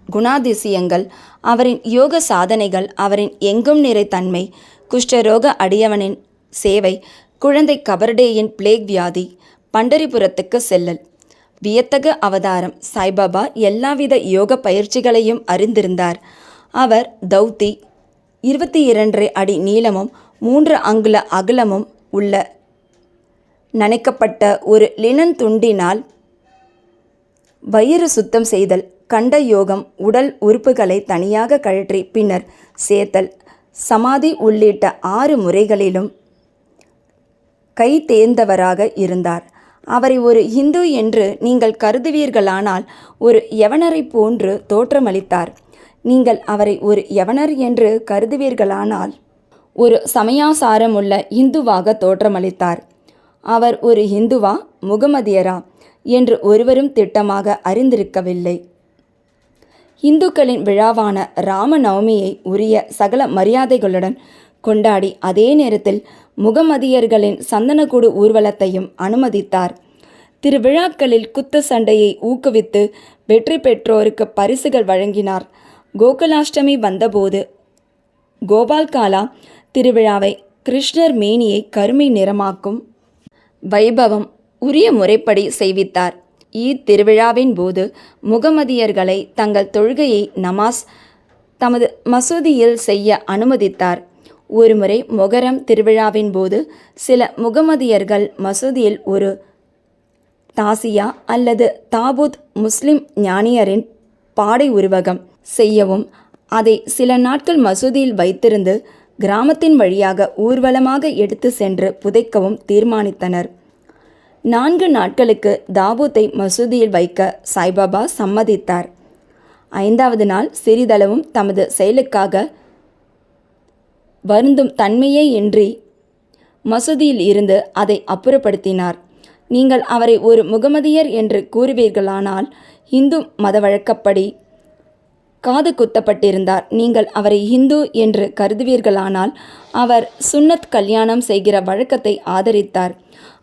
குணாதிசயங்கள், அவரின் யோக சாதனைகள், அவரின் எங்கும் நிறை தன்மை, குஷ்டரோக அடியவனின் சேவை, குழந்தை கபர்டேயின் பிளேக் வியாதி, பண்டரிபுரத்துக்கு செல்லல். வியத்தக அவதாரம். சாய்பாபா எல்லாவித யோக பயிற்சிகளையும் அறிந்திருந்தார். அவர் தௌத்தி 22 அடி நீளமும் 3 அங்குல அகலமும் உள்ள நனைக்கப்பட்ட ஒரு லினன் துண்டினால் வயிறு சுத்தம் செய்தல், கண்ட யோகம், உடல் உறுப்புகளை தனியாக கழற்றி பின்னர் சேர்த்தல், சமாதி உள்ளிட்ட 6 முறைகளிலும் கை தேர்ந்தவராக இருந்தார். அவரை ஒரு இந்து என்று நீங்கள் கருதுவீர்களானால் ஒரு யவனரை போன்று தோற்றமளித்தார். நீங்கள் அவரை ஒரு யவனர் என்று கருதுவீர்களானால் ஒரு சமயாசாரமுள்ள இந்துவாக தோற்றமளித்தார். அவர் ஒரு இந்துவா முகமதியரா என்று ஒருவரும் திட்டமாக அறிந்திருக்கவில்லை. இந்துக்களின் விழாவான ராமநவமியை உரிய சகல மரியாதைகளுடன் கொண்டாடி அதே நேரத்தில் முகமதியர்களின் சந்தனக்கூடு ஊர்வலத்தையும் அனுமதித்தார். திருவிழாக்களில் குத்து சண்டையை ஊக்குவித்து வெற்றி பெற்றோருக்கு பரிசுகள் வழங்கினார். கோகுலாஷ்டமி வந்தபோது கோபால்காலா திருவிழாவை கிருஷ்ணர் மேனியை கருமை நிறமாக்கும் வைபவம் உரிய முறைப்படி செய்வித்தார். ஈத் திருவிழாவின் போது முகமதியர்களை தங்கள் தொழுகையை நமாஸ் தமது மசூதியில் செய்ய அனுமதித்தார். ஒருமுறை மொகரம் திருவிழாவின் போது சில முகமதியர்கள் மசூதியில் ஒரு தாசியா அல்லது தாபூத் முஸ்லிம் ஞானியரின் பாடை உருவகம் செய்யவும் அதை சில நாட்கள் மசூதியில் வைத்திருந்து கிராமத்தின் வழியாக ஊர்வலமாக எடுத்து சென்று புதைக்கவும் தீர்மானித்தனர். 4 நாட்களுக்கு தாபூத்தை மசூதியில் வைக்க சாய்பாபா சம்மதித்தார். 5வது நாள் சிறிதளவும் தமது செயலுக்காக வருந்தும் தன்மையே இன்றி மசூதியில் இருந்து அதை அப்புறப்படுத்தினார். நீங்கள் அவரை ஒரு முகமதியர் என்று கூறுவீர்களானால் இந்து மத வழக்கப்படி காது குத்தப்பட்டிருந்தார். நீங்கள் அவரை ஹிந்து என்று கருதுவீர்களானால் அவர் சுன்னத் கல்யாணம் செய்கிற வழக்கத்தை ஆதரித்தார்.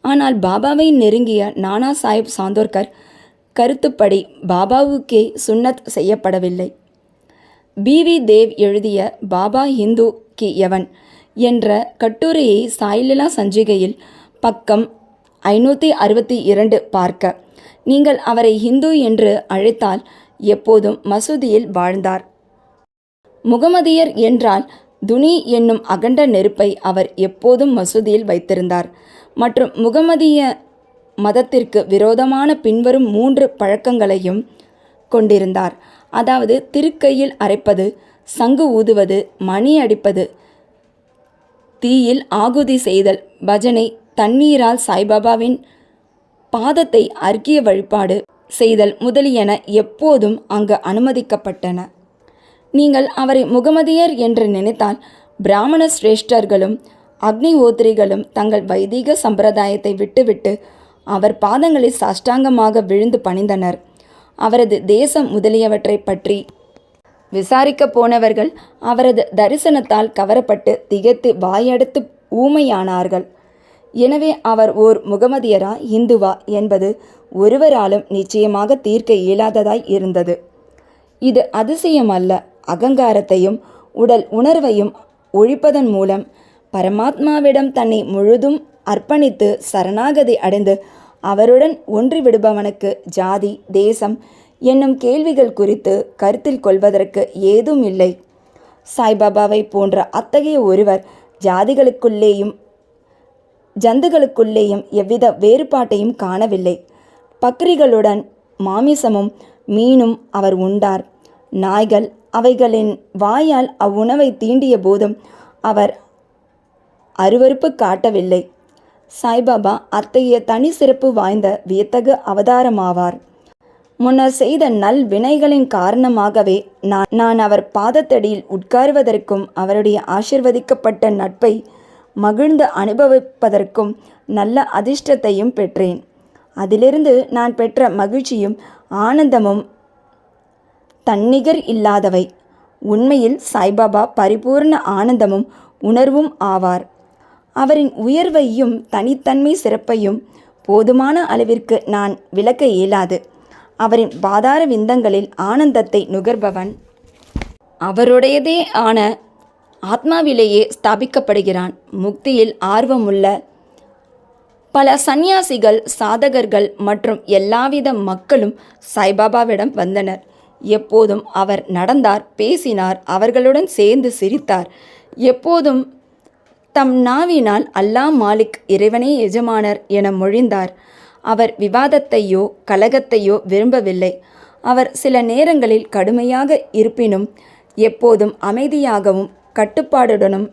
ஆனால் பாபாவை நெருங்கிய நானா சாஹிப் சாந்தோர்கர் கருத்துப்படி பாபாவுக்கே சுன்னத் செய்யப்படவில்லை. பி.வி. தேவ் எழுதிய பாபா ஹிந்து கி யவன் என்ற கட்டுரையை சாய்லீலா சஞ்சிகையில் பக்கம் 562 பார்க்க, நீங்கள் அவரை ஹிந்து என்று அழைத்தால் எப்போதும் மசூதியில் வாழ்ந்தார். முகமதியர் என்றால் துனி என்னும் அகண்ட நெருப்பை அவர் எப்போதும் மசூதியில் வைத்திருந்தார். மற்றும் முகமதிய மதத்திற்கு விரோதமான பின்வரும் 3 பழக்கங்களையும் கொண்டிருந்தார். அதாவது திருக்கையில் அரைப்பது, சங்கு ஊதுவது, மணி அடிப்பது, தீயில் ஆகுதி செய்தல், பஜனை, தண்ணீரால் சாய்பாபாவின் பாதத்தை அர்க்கிய வழிபாடு செய்தல் முதலியன எப்போதும் அங்கு அனுமதிக்கப்பட்டன. நீங்கள் அவரை முகமதியர் என்று நினைத்தால் பிராமண சிரேஷ்டர்களும் அக்னிஹோத்திரிகளும் தங்கள் வைதீக சம்பிரதாயத்தை விட்டுவிட்டு அவர் பாதங்களில் சாஷ்டாங்கமாக விழுந்து பணிந்தனர். அவரது தேசம் முதலியவற்றை பற்றி விசாரிக்க போனவர்கள் அவரது தரிசனத்தால் கவரப்பட்டு திகைத்து வாயடைத்து ஊமையானார்கள். எனவே அவர் ஓர் முகமதியரா இந்துவா என்பது ஒருவராலும் நிச்சயமாக தீர்க்க இயலாததாய் இருந்தது. இது அதிசயம் அல்ல. அகங்காரத்தையும் உடல் உணர்வையும் ஒழிப்பதன் மூலம் பரமாத்மாவிடம் தன்னை முழுதும் அர்ப்பணித்து சரணாகதி அடைந்து அவருடன் ஒன்றிவிடுபவனுக்கு ஜாதி, தேசம் என்னும் கேள்விகள் குறித்து கருத்தில் கொள்வதற்கு ஏதும் இல்லை. சாய்பாபாவை போன்ற அத்தகைய ஒருவர் ஜாதிகளுக்குள்ளேயும் ஜந்துகளுக்குள்ளேயும் எவ்வித வேறுபாட்டையும் காணவில்லை. பக்ரிகளுடன் மாமிசமும் மீனும் அவர் உண்டார். நாய்கள் அவைகளின் வாயால் அவ்வுணவை தீண்டிய போதும் அவர் அருவருப்பு காட்டவில்லை. சாய்பாபா அத்தகைய தனி சிறப்பு வாய்ந்த வியத்தகு அவதாரமாவார். முன்னர் செய்த நல் வினைகளின் காரணமாகவே நான் அவர் பாதத்தடியில் உட்காருவதற்கும் அவருடைய ஆசிர்வதிக்கப்பட்ட நட்பை மகிழ்ந்து அனுபவிப்பதற்கும் நல்ல அதிர்ஷ்டத்தையும் பெற்றேன். அதிலிருந்து நான் பெற்ற மகிழ்ச்சியும் ஆனந்தமும் தன்னிகர் இல்லாதவை. உண்மையில் சாய்பாபா பரிபூர்ண ஆனந்தமும் உணர்வும் ஆவார். அவரின் உயர்வையும் தனித்தன்மை சிறப்பையும் போதுமான அளவிற்கு நான் விளக்க இயலாது. அவரின் பாதார விந்தங்களில் ஆனந்தத்தை நுகர்பவன் அவருடையதே ஆன ஆத்மாவிலேயே ஸ்தாபிக்கப்படுகிறான். முக்தியில் ஆர்வமுள்ள பல சந்நியாசிகள், சாதகர்கள் மற்றும் எல்லாவித மக்களும் சாய்பாபாவிடம் வந்தனர். எப்போதும் அவர் நடந்தார், பேசினார், அவர்களுடன் சேர்ந்து சிரித்தார். எப்போதும் தம் நாவினால் அல்லாஹ் மாலிக், இறைவனே எஜமானர் என மொழிந்தார். அவர் விவாதத்தையோ கலகத்தையோ விரும்பவில்லை. அவர் சில நேரங்களில் கடுமையாக இருப்பினும் எப்போதும் அமைதியாகவும் கட்டுப்பாடுடனும்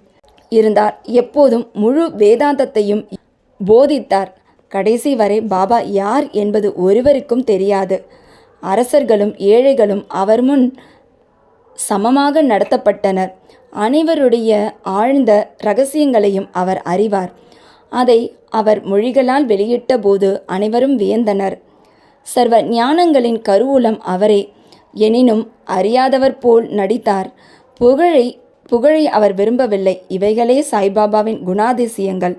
இருந்தார். எப்போதும் முழு வேதாந்தத்தையும் போதித்தார். கடைசி வரை பாபா யார் என்பது ஒருவருக்கும் தெரியாது. அரசர்களும் ஏழைகளும் அவர் முன் சமமாக நடத்தப்பட்டனர். அனைவருடைய ஆழ்ந்த இரகசியங்களையும் அவர் அறிவார். அதை அவர் மொழிகளால் வெளியிட்ட போது அனைவரும் வியந்தனர். சர்வ ஞானங்களின் கருவூலம் அவரே. எனினும் அறியாதவர் போல் நடித்தார். புகழை அவர் விரும்பவில்லை. இவைகளே சாய்பாபாவின் குணாதிசயங்கள்.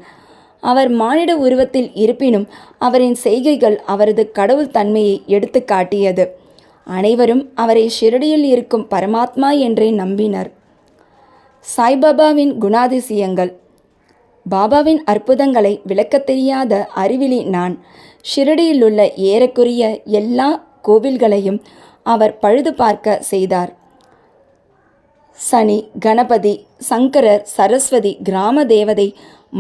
அவர் மானிட உருவத்தில் இருப்பினும் அவரின் செய்கைகள் அவரது கடவுள் தன்மையை எடுத்து காட்டியது. அனைவரும் அவரை ஷிரடியில் இருக்கும் பரமாத்மா என்றே நம்பினர். சாய்பாபாவின் குணாதிசயங்கள். பாபாவின் அற்புதங்களை விளக்கத் தெரியாத அறிவிலி நான். ஷிரடியிலுள்ள ஏறக்குறைய எல்லா கோவில்களையும் அவர் பழுது பார்க்க செய்தார். சனி, கணபதி, சங்கரர், சரஸ்வதி, கிராம தேவதை,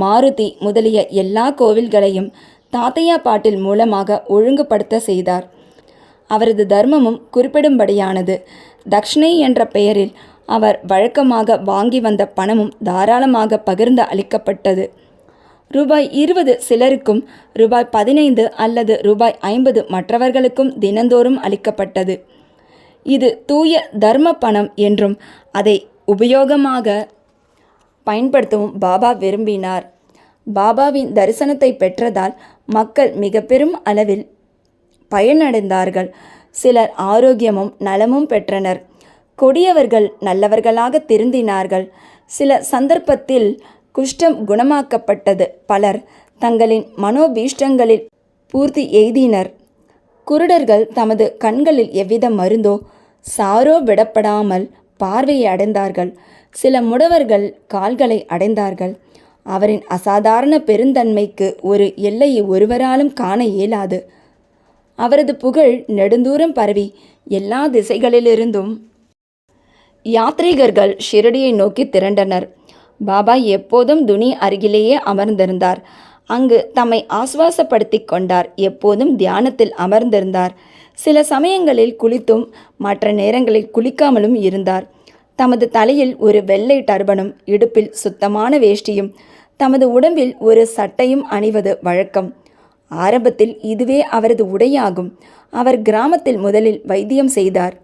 மாருதி முதலிய எல்லா கோவில்களையும் தாத்தையா பாட்டில் மூலமாக ஒழுங்குபடுத்த செய்தார். அவரது தர்மமும் குறிப்பிடும்படியானது. தக்ஷிணை என்ற பெயரில் அவர் வழக்கமாக வாங்கி வந்த பணமும் தாராளமாக பகிர்ந்து அளிக்கப்பட்டது. ரூபாய் 20 சிலருக்கும், ரூபாய் 15 அல்லது ரூபாய் 50 மற்றவர்களுக்கும் தினந்தோறும் அளிக்கப்பட்டது. இது தூய தர்ம பணம் என்றும் அதை உபயோகமாக பயன்படுத்தவும் பாபா விரும்பினார். பாபாவின் தரிசனத்தை பெற்றதால் மக்கள் மிக பெரும் அளவில் பயனடைந்தார்கள். சிலர் ஆரோக்கியமும் நலமும் பெற்றனர். கொடியவர்கள் நல்லவர்களாக திருந்தினார்கள். சில சந்தர்ப்பத்தில் குஷ்டம் குணமாக்கப்பட்டது. பலர் தங்களின் மனோபீஷ்டங்களில் பூர்த்தி எய்தினர். குருடர்கள் தமது கண்களில் எவ்வித மருந்தோ சாரோ விடப்படாமல் பார்வையை அடைந்தார்கள். சில முடவர்கள் கால்களை அடைந்தார்கள். அவரின் அசாதாரண பெருந்தன்மைக்கு ஒரு எல்லையை ஒருவராலும் காண இயலாது. அவரது புகழ் நெடுந்தூரம் பரவி எல்லா திசைகளிலிருந்தும் யாத்ரீகர்கள் ஷிரடியை நோக்கி திரண்டனர். பாபா எப்போதும் துனி அருகிலேயே அமர்ந்திருந்தார். அங்கு தம்மை ஆசுவாசப்படுத்தி கொண்டார். எப்போதும் தியானத்தில் அமர்ந்திருந்தார். சில சமயங்களில் குளித்தும் மற்ற நேரங்களில் குளிக்காமலும் இருந்தார். தமது தலையில் ஒரு வெள்ளை டர்பனும் இடுப்பில் சுத்தமான வேஷ்டியும் தமது உடம்பில் ஒரு சட்டையும் அணிவது வழக்கம். ஆரம்பத்தில் இதுவே அவரது உடையாகும். அவர் கிராமத்தில் முதலில் வைத்தியம் செய்தார்.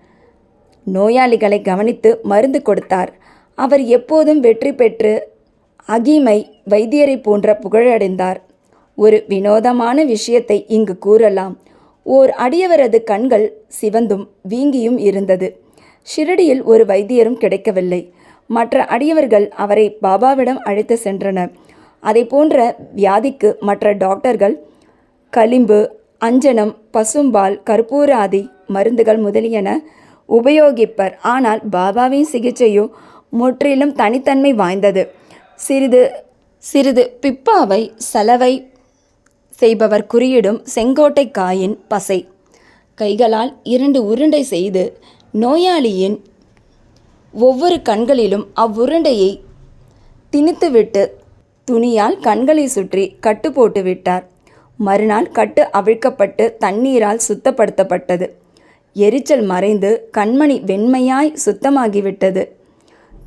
நோயாளிகளை கவனித்து மருந்து கொடுத்தார். அவர் எப்போதும் வெற்றி பெற்று அகிமை வைத்தியரை போன்ற புகழடைந்தார். ஒரு வினோதமான விஷயத்தை இங்கு கூறலாம். ஓர் அடியவரது கண்கள் சிவந்தும் வீங்கியும் இருந்தது. ஷிரடியில் ஒரு வைத்தியரும் கிடைக்கவில்லை. மற்ற அடியவர்கள் அவரை பாபாவிடம் அழைத்து சென்றனர். அதை போன்ற வியாதிக்கு மற்ற டாக்டர்கள் களிம்பு, அஞ்சனம், பசும்பால், கற்பூராதி மருந்துகள் முதலியன உபயோகிப்பர். ஆனால் பாபாவின் சிகிச்சையோ முற்றிலும் தனித்தன்மை வாய்ந்தது. சிறிது பிப்பாவை சலவை செய்பவர் குறியிடும் செங்கோட்டை காயின் பசை கைகளால் 2 உருண்டை செய்து நோயாளியின் ஒவ்வொரு கண்களிலும் அவ்வுருண்டையை திணித்துவிட்டு துணியால் கண்களை சுற்றி கட்டு போட்டு விட்டார். மறுநாள் கட்டு அவிழ்க்கப்பட்டு தண்ணீரால் சுத்தப்படுத்தப்பட்டது. எரிச்சல் மறைந்து கண்மணி வெண்மையாய் சுத்தமாகிவிட்டது.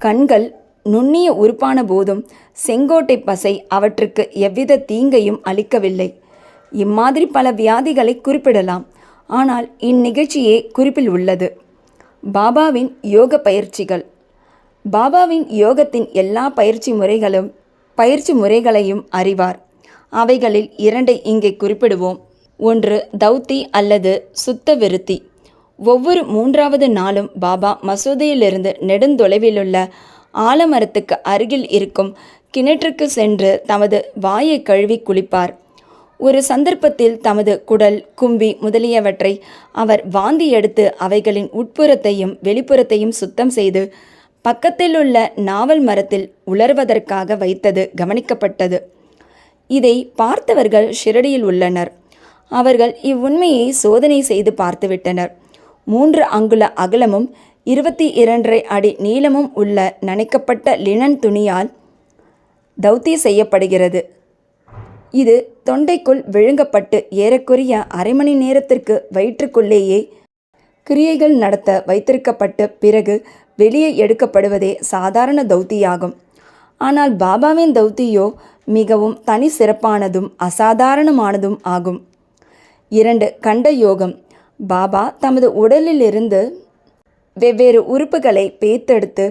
கண்கள் நுண்ணிய உறுப்பான போதும் செங்கோட்டை பசை அவற்றுக்கு எவ்வித தீங்கையும் அளிக்கவில்லை. இம்மாதிரி பல வியாதிகளை குறிப்பிடலாம். ஆனால் இந்நிகழ்ச்சியே குறிப்பில் உள்ளது. பாபாவின் யோக பயிற்சிகள். பாபாவின் யோகத்தின் எல்லா பயிற்சி முறைகளையும் அறிவார். அவைகளில் 2 இங்கே குறிப்பிடுவோம். ஒன்று தௌத்தி அல்லது சுத்த விருத்தி. ஒவ்வொரு 3வது நாளும் பாபா மசூதியிலிருந்து நெடுந்தொலைவிலுள்ள ஆலமரத்துக்கு அருகில் இருக்கும் கிணற்றுக்கு சென்று தமது வாயை கழுவி குளிப்பார். ஒரு சந்தர்ப்பத்தில் தமது குடல், கும்பி முதலியவற்றை அவர் வாந்தி எடுத்து அவைகளின் உட்புறத்தையும் வெளிப்புறத்தையும் சுத்தம் செய்து பக்கத்திலுள்ள நாவல் மரத்தில் உலர்வதற்காக வைத்தது கவனிக்கப்பட்டது. இதை பார்த்தவர்கள் ஷிரடியில் உள்ளனர். அவர்கள் இவ்வுண்மையை சோதனை செய்து பார்த்துவிட்டனர். 3 அங்குல அகலமும் 22.5 அடி நீளமும் உள்ள நனைக்கப்பட்ட லினன் துணியால் தௌத்தி செய்யப்படுகிறது. இது தொண்டைக்குள் விழுங்கப்பட்டு ஏறக்குறைய அரை மணி நேரத்திற்கு வயிற்றுக்குள்ளேயே கிரியைகள் நடத்த வைத்திருக்கப்பட்டு பிறகு வெளியே எடுக்கப்படுவதே சாதாரண தௌத்தியாகும். ஆனால் பாபாவின் தௌத்தியோ மிகவும் தனி சிறப்பானதும் அசாதாரணமானதும் ஆகும். 2 கண்ட யோகம். பாபா தமது உடலிலிருந்து வெவ்வேறு உறுப்புகளை பேத்தெடுத்து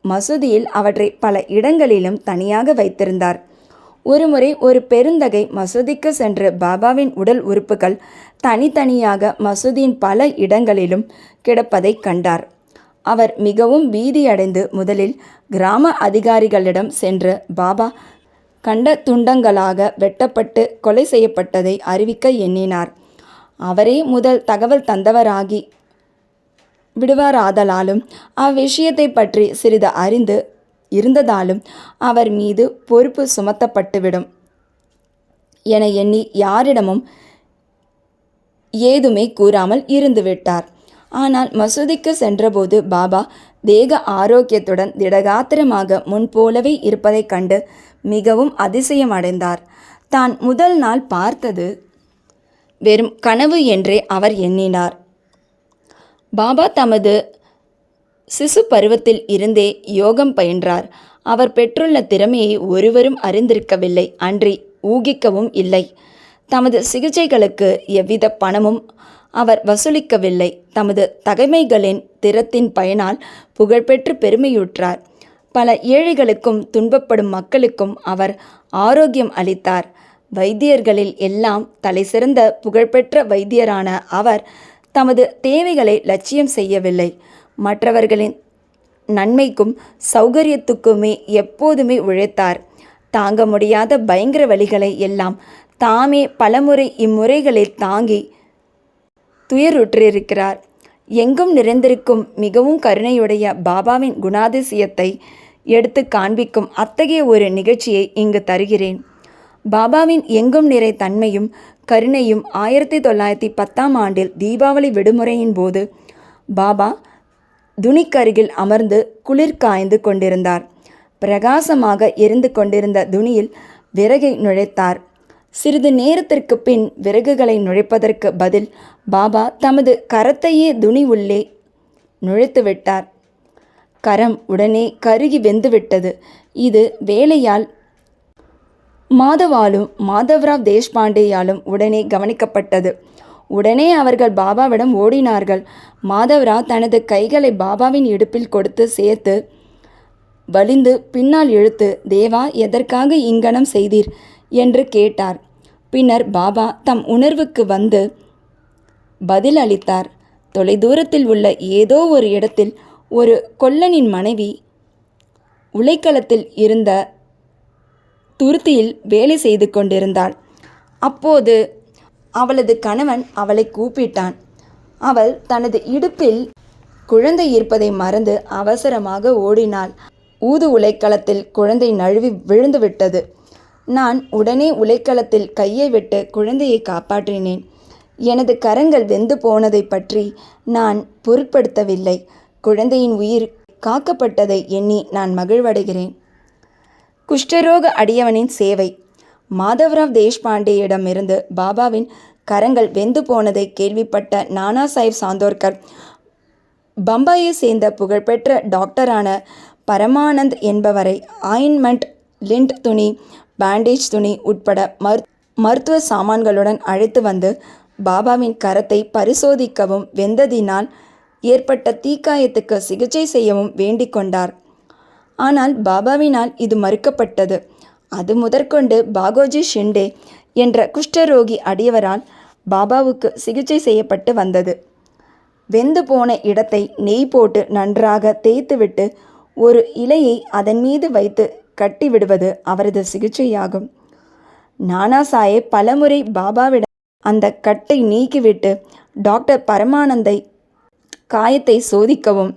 மசூதியில் அவற்றை பல இடங்களிலும் தனியாக வைத்திருந்தார். ஒருமுறை ஒரு பெருந்தகை மசூதிக்கு சென்று பாபாவின் உடல் உறுப்புகள் தனித்தனியாக மசூதியின் பல இடங்களிலும் கிடப்பதை கண்டார். அவர் மிகவும் பீதியடைந்து முதலில் கிராம அதிகாரிகளிடம் சென்று பாபா கண்ட துண்டங்களாக வெட்டப்பட்டு கொலை செய்யப்பட்டதை அறிவிக்க எண்ணினார். அவரே முதல் தகவல் தந்தவராகி விடுவாராதலாலும் அவ்விஷயத்தை பற்றி சிறிது அறிந்து இருந்ததாலும் அவர் மீது பொறுப்பு சுமத்தப்பட்டுவிடும் என எண்ணி யாரிடமும் ஏதுமே கூறாமல் இருந்துவிட்டார். ஆனால் மசூதிக்கு சென்றபோது பாபா தேக ஆரோக்கியத்துடன் திடகாத்திரமாக முன்போலவே இருப்பதைக் கண்டு மிகவும் அதிசயம் அடைந்தார். தான் முதல் நாள் பார்த்தது வெறும் கனவு என்றே அவர் எண்ணினார். பாபா தமது சிசு பருவத்தில் இருந்தே யோகம் பயின்றார். அவர் பெற்றுள்ள திறமையை ஒருவரும் அறிந்திருக்கவில்லை, அன்றி ஊகிக்கவும் இல்லை. தமது சிகிச்சைகளுக்கு எவ்வித பணமும் அவர் வசூலிக்கவில்லை. தமது தகைமைகளின் திறத்தின் பயனால் புகழ்பெற்று பெருமையுற்றார். பல ஏழைகளுக்கும் துன்பப்படும் மக்களுக்கும் அவர் ஆரோக்கியம் அளித்தார். வைத்தியர்களில் எல்லாம் தலைசிறந்த புகழ்பெற்ற வைத்தியரான அவர் தமது தேவைகளை லட்சியம் செய்யவில்லை. மற்றவர்களின் நன்மைக்கும் சௌகரியத்துக்குமே எப்போதுமே உழைத்தார். தாங்க முடியாத பயங்கர வழிகளை எல்லாம் தாமே பலமுறை இம்முறைகளில் தாங்கி துயருற்றிருக்கிறார். எங்கும் நிறைந்திருக்கும் மிகவும் கருணையுடைய பாபாவின் குணாதிசயத்தை எடுத்து காண்பிக்கும் அத்தகைய ஒரு நிகழ்ச்சியை இங்கு தருகிறேன். பாபாவின் எங்கும் நிறை தன்மையும் கருணையும் 1910ஆம் ஆண்டில் தீபாவளி விடுமுறையின் போது பாபா துணிக்கருகில் அமர்ந்து குளிர் காய்ந்து கொண்டிருந்தார். பிரகாசமாக எரிந்து கொண்டிருந்த துணியில் விறகை நுழைத்தார். சிறிது நேரத்திற்கு பின் விறகுகளை நுழைப்பதற்கு பதில் பாபா தமது கரத்தையே துணி உள்ளே நுழைத்துவிட்டார். கரம் உடனே கருகி வெந்துவிட்டது. இது வேலையால் மாதவாலும் மாதவராவ் தேஷ்பாண்டேயாலும் உடனே கவனிக்கப்பட்டது. உடனே அவர்கள் பாபாவிடம் ஓடினார்கள். மாதவராவ் தனது கைகளை பாபாவின் இடுப்பில் கொடுத்து சேர்த்து வலிந்து பின்னால் இழுத்து, தேவா, எதற்காக இங்கனம் செய்தீர் என்று கேட்டார். பின்னர் பாபா தம் உணர்வுக்கு வந்து பதில் அளித்தார். தொலைதூரத்தில் உள்ள ஏதோ ஒரு இடத்தில் ஒரு கொல்லனின் மனைவி உலைக்களத்தில் இருந்த துருத்தியில் வேலை செய்து கொண்டிருந்தாள். அப்போது அவளது கணவன் அவளை கூப்பிட்டான். அவள் தனது இடுப்பில் குழந்தை இருப்பதை மறந்து அவசரமாக ஓடினாள். ஊது உலைக்களத்தில் குழந்தை நழுவி விழுந்து விட்டது. நான் உடனே உலைக்களத்தில் கையை விட்டு குழந்தையை காப்பாற்றினேன். எனது கரங்கள் வெந்து போனதை பற்றி நான் பொருட்படுத்தவில்லை. குழந்தையின் உயிர் காக்கப்பட்டதை எண்ணி நான் மகிழ்வடைகிறேன். குஷ்டரோக அடியவனின் சேவை. மாதவராவ் தேஷ்பாண்டேயிடமிருந்து பாபாவின் கரங்கள் வெந்து போனதை கேள்விப்பட்ட நானா சாஹிப் சாந்தோர்கர் பம்பாயை சேர்ந்த புகழ்பெற்ற டாக்டரான பரமானந்த் என்பவரை ஆயின்மெண்ட், லிண்ட் துணி, பேண்டேஜ் துணி உட்பட மருத்துவ சாமான்களுடன் அழைத்து வந்து பாபாவின் கரத்தை பரிசோதிக்கவும் வெந்ததினால் ஏற்பட்ட தீக்காயத்துக்கு சிகிச்சை செய்யவும் வேண்டிக் கொண்டார். ஆனால் பாபாவினால் இது மறுக்கப்பட்டது. அது முதற்கொண்டு பாகோஜி ஷிண்டே என்ற குஷ்டரோகி அடியவரால் பாபாவுக்கு சிகிச்சை செய்யப்பட்டு வந்தது. வெந்து போன இடத்தை நெய் போட்டு நன்றாக தேய்த்துவிட்டு ஒரு இலையை அதன் மீது வைத்து கட்டிவிடுவது அவரது சிகிச்சையாகும். நானா சாஹேப் பலமுறை பாபாவிடம் அந்த கட்டை நீக்கிவிட்டு டாக்டர் பரமானந்தை காயத்தை சோதிக்கவும்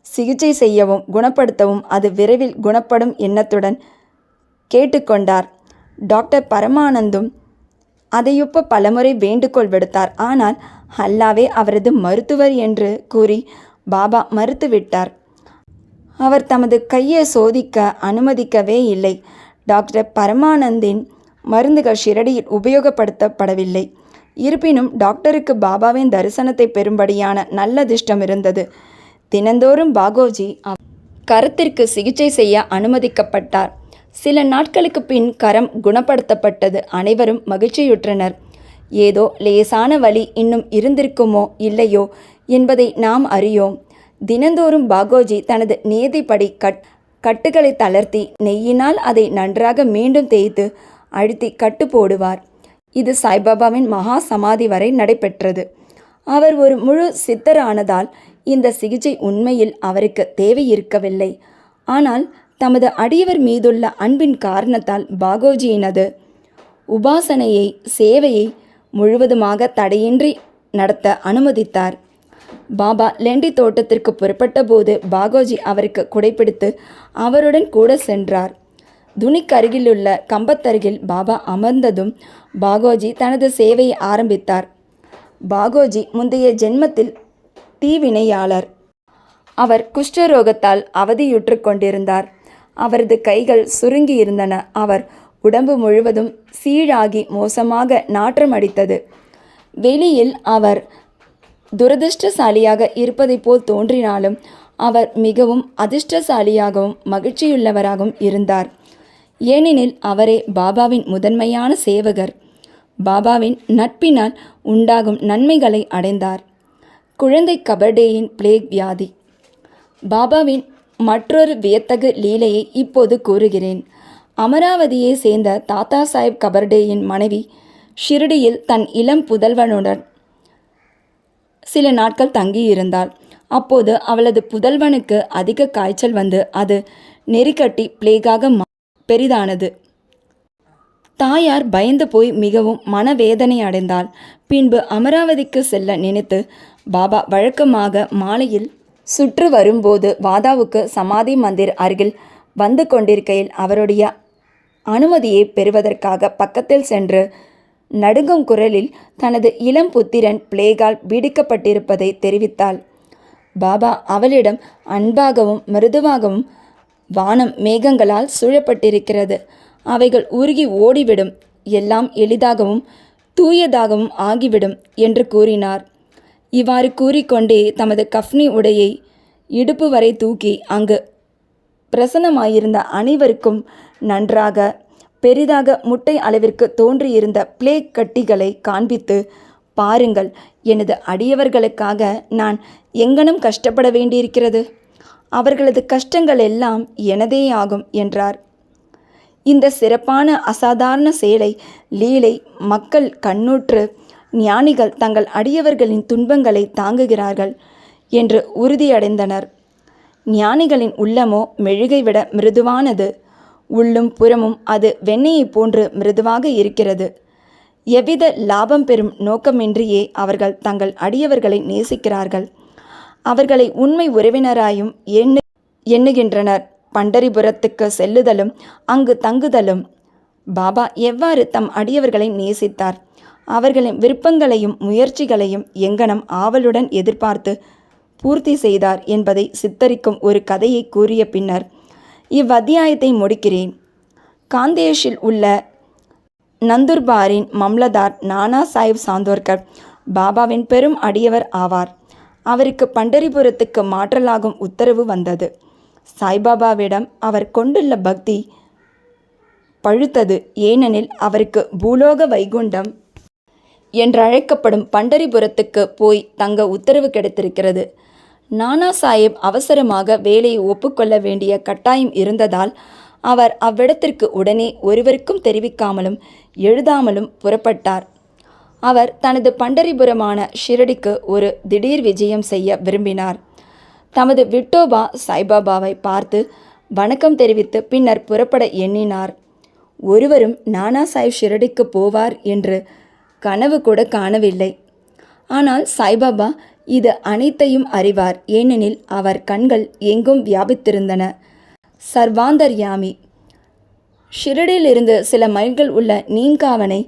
சிகிச்சை செய்யவும் குணப்படுத்தவும் அது விரைவில் குணப்படும் எண்ணத்துடன் கேட்டுக்கொண்டார். டாக்டர் பரமானந்தும் அதையொப்ப பலமுறை வேண்டுகோள் விடுத்தார். ஆனால் அல்லாவே அவரது மருத்துவர் என்று கூறி பாபா மறுத்துவிட்டார். அவர் தமது கையை சோதிக்க அனுமதிக்கவே இல்லை. டாக்டர் பரமானந்தின் மருந்துகள் ஷிரடியில் உபயோகப்படுத்தப்படவில்லை. இருப்பினும் டாக்டருக்கு பாபாவின் தரிசனத்தை பெறும்படியான நல்ல அதிர்ஷ்டம் இருந்தது. தினந்தோறும் பாகோஜி கரத்திற்கு சிகிச்சை செய்ய அனுமதிக்கப்பட்டார். சில நாட்களுக்கு பின் கரம் குணப்படுத்தப்பட்டது. அனைவரும் மகிழ்ச்சியுற்றனர். ஏதோ லேசான வலி இன்னும் இருந்திருக்குமோ இல்லையோ என்பதை நாம் அறியோம். தினந்தோறும் பாகோஜி தனது நியதிப்படி கட்டுகளை தளர்த்தி நெய்யினால் அதை நன்றாக மீண்டும் தேய்த்து அழுத்தி கட்டு போடுவார். இது சாய்பாபாவின் மகா சமாதி வரை நடைபெற்றது. அவர் ஒரு முழு சித்தரானதால் இந்த சிகிச்சை உண்மையில் அவருக்கு தேவை இருக்கவில்லை. ஆனால் தமது அடியவர் மீதுள்ள அன்பின் காரணத்தால் பாகோஜியினது உபாசனையை சேவையை முழுவதுமாக தடையின்றி நடத்த அனுமதித்தார். பாபா லெண்டி தோட்டத்திற்கு புறப்பட்ட போது பாகோஜி அவருக்கு குடைப்பிடித்து அவருடன் கூட சென்றார். துணிக்கருகிலுள்ள கம்பத்தருகில் பாபா அமர்ந்ததும் பாகோஜி தனது சேவையை ஆரம்பித்தார். பாகோஜி முந்தைய ஜென்மத்தில் தீவினையாளர். அவர் குஷ்டரோகத்தால் அவதியுற்று கொண்டிருந்தார். அவரது கைகள் சுருங்கி இருந்தன. அவர் உடம்பு முழுவதும் சீழாகி மோசமாக நாற்றம் அடித்தது. வெளியில் அவர் துரதிர்ஷ்டசாலியாக இருப்பதை போல் தோன்றினாலும் அவர் மிகவும் அதிர்ஷ்டசாலியாகவும் மகிழ்ச்சியுள்ளவராகவும் இருந்தார். ஏனெனில் அவரே பாபாவின் முதன்மையான சேவகர். பாபாவின் நட்பினால் உண்டாகும் நன்மைகளை அடைந்தார். குழந்தை கபர்டேயின் பிளேக் வியாதி. பாபாவின் மற்றொரு வியத்தகு லீலையை இப்போது கூறுகிறேன். அமராவதியை சேர்ந்த தாத்தா சாஹேப் கபர்டேயின் மனைவி ஷிரடியில் தன் இளம் புதல்வனுடன் சில நாட்கள் தங்கியிருந்தாள். அப்போது அவளது புதல்வனுக்கு அதிக காய்ச்சல் வந்து அது நெறிக்கட்டி பிளேகாக பெரிதானது. தாயார் பயந்து போய் மிகவும் மனவேதனை அடைந்தாள். பின்பு அமராவதிக்கு செல்ல நினைத்து பாபா வழக்கமாக மாலையில் சுற்று வரும்போது வாதாவுக்கு சமாதி மந்திர் அருகில் வந்து கொண்டிருக்கையில் அவருடைய அனுமதியை பெறுவதற்காக பக்கத்தில் சென்று நடுங்கும் குரலில் தனது இளம் புத்திரன் பிளேகால் பீடிக்கப்பட்டிருப்பதை தெரிவித்தாள். பாபா அவளிடம் அன்பாகவும் மிருதுவாகவும், வானம் மேகங்களால் சூழப்பட்டிருக்கிறது, அவைகள் உருகி ஓடிவிடும், எல்லாம் எளிதாகவும் தூயதாகவும் ஆகிவிடும் என்று கூறினார். இவ்வாறு கூறிக்கொண்டே தமது கஃப்னி உடையை இடுப்பு வரை தூக்கி அங்கு பிரசன்னமாயிருந்த அனைவருக்கும் நன்றாக பெரிதாக முட்டை அளவிற்கு தோன்றியிருந்த பிளேக் கட்டிகளை காண்பித்து, பாருங்கள், எனது அடியவர்களுக்காக நான் எங்கனம் கஷ்டப்பட வேண்டியிருக்கிறது, அவர்களது கஷ்டங்கள் எல்லாம் எனதே ஆகும் என்றார். இந்த சிறப்பான அசாதாரண செயலை லீலை மக்கள் கண்ணுற்று ஞானிகள் தங்கள் அடியவர்களின் துன்பங்களை தாங்குகிறார்கள் என்று உறுதியடைந்தனர். ஞானிகளின் உள்ளமோ மெழுகை விட மிருதுவானது. உள்ளும் புறமும் அது வெண்ணெயை போன்று மிருதுவாக இருக்கிறது. எவ்வித லாபம் பெறும் நோக்கமின்றியே அவர்கள் தங்கள் அடியவர்களை நேசிக்கிறார்கள். அவர்களை உண்மை உறவினராயும் எண்ணுகின்றனர். பண்டரிபுரத்துக்கு செல்லுதலும் அங்கு தங்குதலும். பாபா எவ்வாறு தம் அடியவர்களை நேசித்தார், அவர்களின் விருப்பங்களையும் முயற்சிகளையும் எங்கனம் ஆவலுடன் எதிர்பார்த்து பூர்த்தி செய்தார் என்பதை சித்தரிக்கும் ஒரு கதையை கூறிய பின்னர் இவ்வத்தியாயத்தை முடிக்கிறேன். காந்தேஷில் உள்ள நந்துர்பாரின் மம்லதார் நானா சாஹிப் சாந்தோர்கர் பாபாவின் பெரும் அடியவர் ஆவார். அவருக்கு பண்டரிபுரத்துக்கு மாற்றலாகும் உத்தரவு வந்தது. சாய்பாபாவிடம் அவர் கொண்டுள்ள பக்தி பழுத்தது. ஏனெனில் அவருக்கு பூலோக வைகுண்டம் என்றழைக்கப்படும் பண்டரிபுரத்துக்கு போய் தங்க உத்தரவு கிடைத்திருக்கிறது. நானா சாஹிப் அவசரமாக வேலையை ஒப்புக்கொள்ள வேண்டிய கட்டாயம் இருந்ததால் அவர் அவ்விடத்திற்கு உடனே ஒருவருக்கும் தெரிவிக்காமலும் எழுதாமலும் புறப்பட்டார். அவர் தனது பண்டரிபுரமான ஷிரடிக்கு ஒரு திடீர் விஜயம் செய்ய விரும்பினார். தமது விட்டோபா சாய்பாபாவை பார்த்து வணக்கம் தெரிவித்து பின்னர் புறப்பட எண்ணினார். ஒருவரும் நானா சாஹிப் ஷிரடிக்கு போவார் என்று கனவு கூட காணவில்லை. ஆனால் சாய்பாபா இது அனைத்தையும் அறிவார். ஏனெனில் அவர் கண்கள் எங்கும் வியாபித்திருந்தன. சர்வாந்தர்யாமி. ஷிரடியிலிருந்து சில மைல்கள் உள்ள நீங்காவனை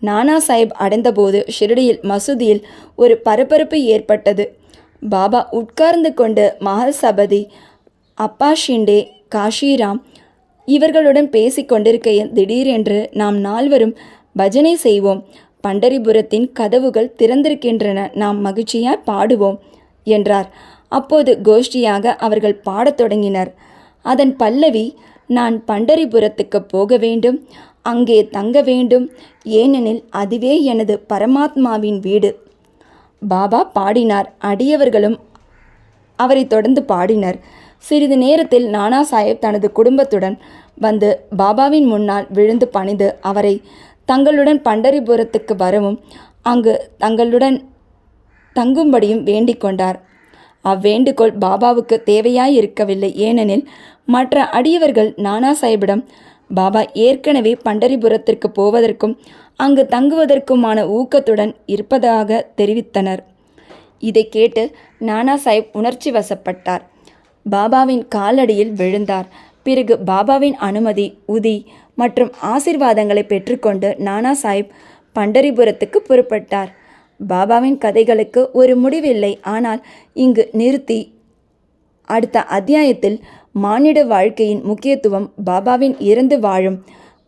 நானா சாஹிப் அடைந்தபோது ஷிரடியில் மசூதியில் ஒரு பரபரப்பு ஏற்பட்டது. பாபா உட்கார்ந்து கொண்டு மஹல் சபதி, அப்பா ஷிண்டே, காஷிராம் இவர்களுடன் பேசி கொண்டிருக்கையில் திடீரென்று நாம் நால்வரும் பஜனை செய்வோம், பண்டரிபுரத்தின் கதவுகள் திறந்திருக்கின்றன, நாம் மகிழ்ச்சியாய் பாடுவோம் என்றார். அப்போது கோஷ்டியாக அவர்கள் பாடத் தொடங்கினர். அதன் பல்லவி, நான் பண்டரிபுரத்துக்கு போக வேண்டும், அங்கே தங்க வேண்டும், ஏனெனில் அதுவே எனது பரமாத்மாவின் வீடு. பாபா பாடினார். அடியவர்களும் அவரை தொடர்ந்து பாடினர். சிறிது நேரத்தில் நானா சாஹிப் தனது குடும்பத்துடன் வந்து பாபாவின் முன்னால் விழுந்து பணிந்து அவரை தங்களுடன் பண்டரிபுரத்துக்கு வரவும் அங்கு தங்களுடன் தங்கும்படியும் வேண்டிக் கொண்டார். அவ்வேண்டுகோள் பாபாவுக்கு தேவையாயிருக்கவில்லை. ஏனெனில் மற்ற அடியவர்கள் நானா சாஹிப்பிடம் பாபா ஏற்கனவே பண்டரிபுரத்திற்கு போவதற்கும் அங்கு தங்குவதற்குமான ஊக்கத்துடன் இருப்பதாக தெரிவித்தனர். இதை கேட்டு நானா சாஹிப் உணர்ச்சி வசப்பட்டார். பாபாவின் காலடியில் விழுந்தார். பிறகு பாபாவின் அனுமதி, உதி மற்றும் ஆசிர்வாதங்களை பெற்றுக்கொண்டு நானா சாஹிப் பண்டரிபுரத்துக்கு புறப்பட்டார். பாபாவின் கதைகளுக்கு ஒரு முடிவில்லை. ஆனால் இங்கு நிறுத்தி அடுத்த அத்தியாயத்தில் மானிட வாழ்க்கையின் முக்கியத்துவம், பாபாவின் இறந்து வாழும்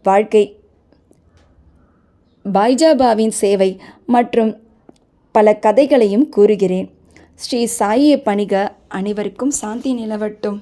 வாழ்க்கை, பாய்ஜாபாவின் சேவை மற்றும் பல கதைகளையும் கூறுகிறேன். ஸ்ரீ சாயியை பணிக. அனைவருக்கும் சாந்தி நிலவட்டும்.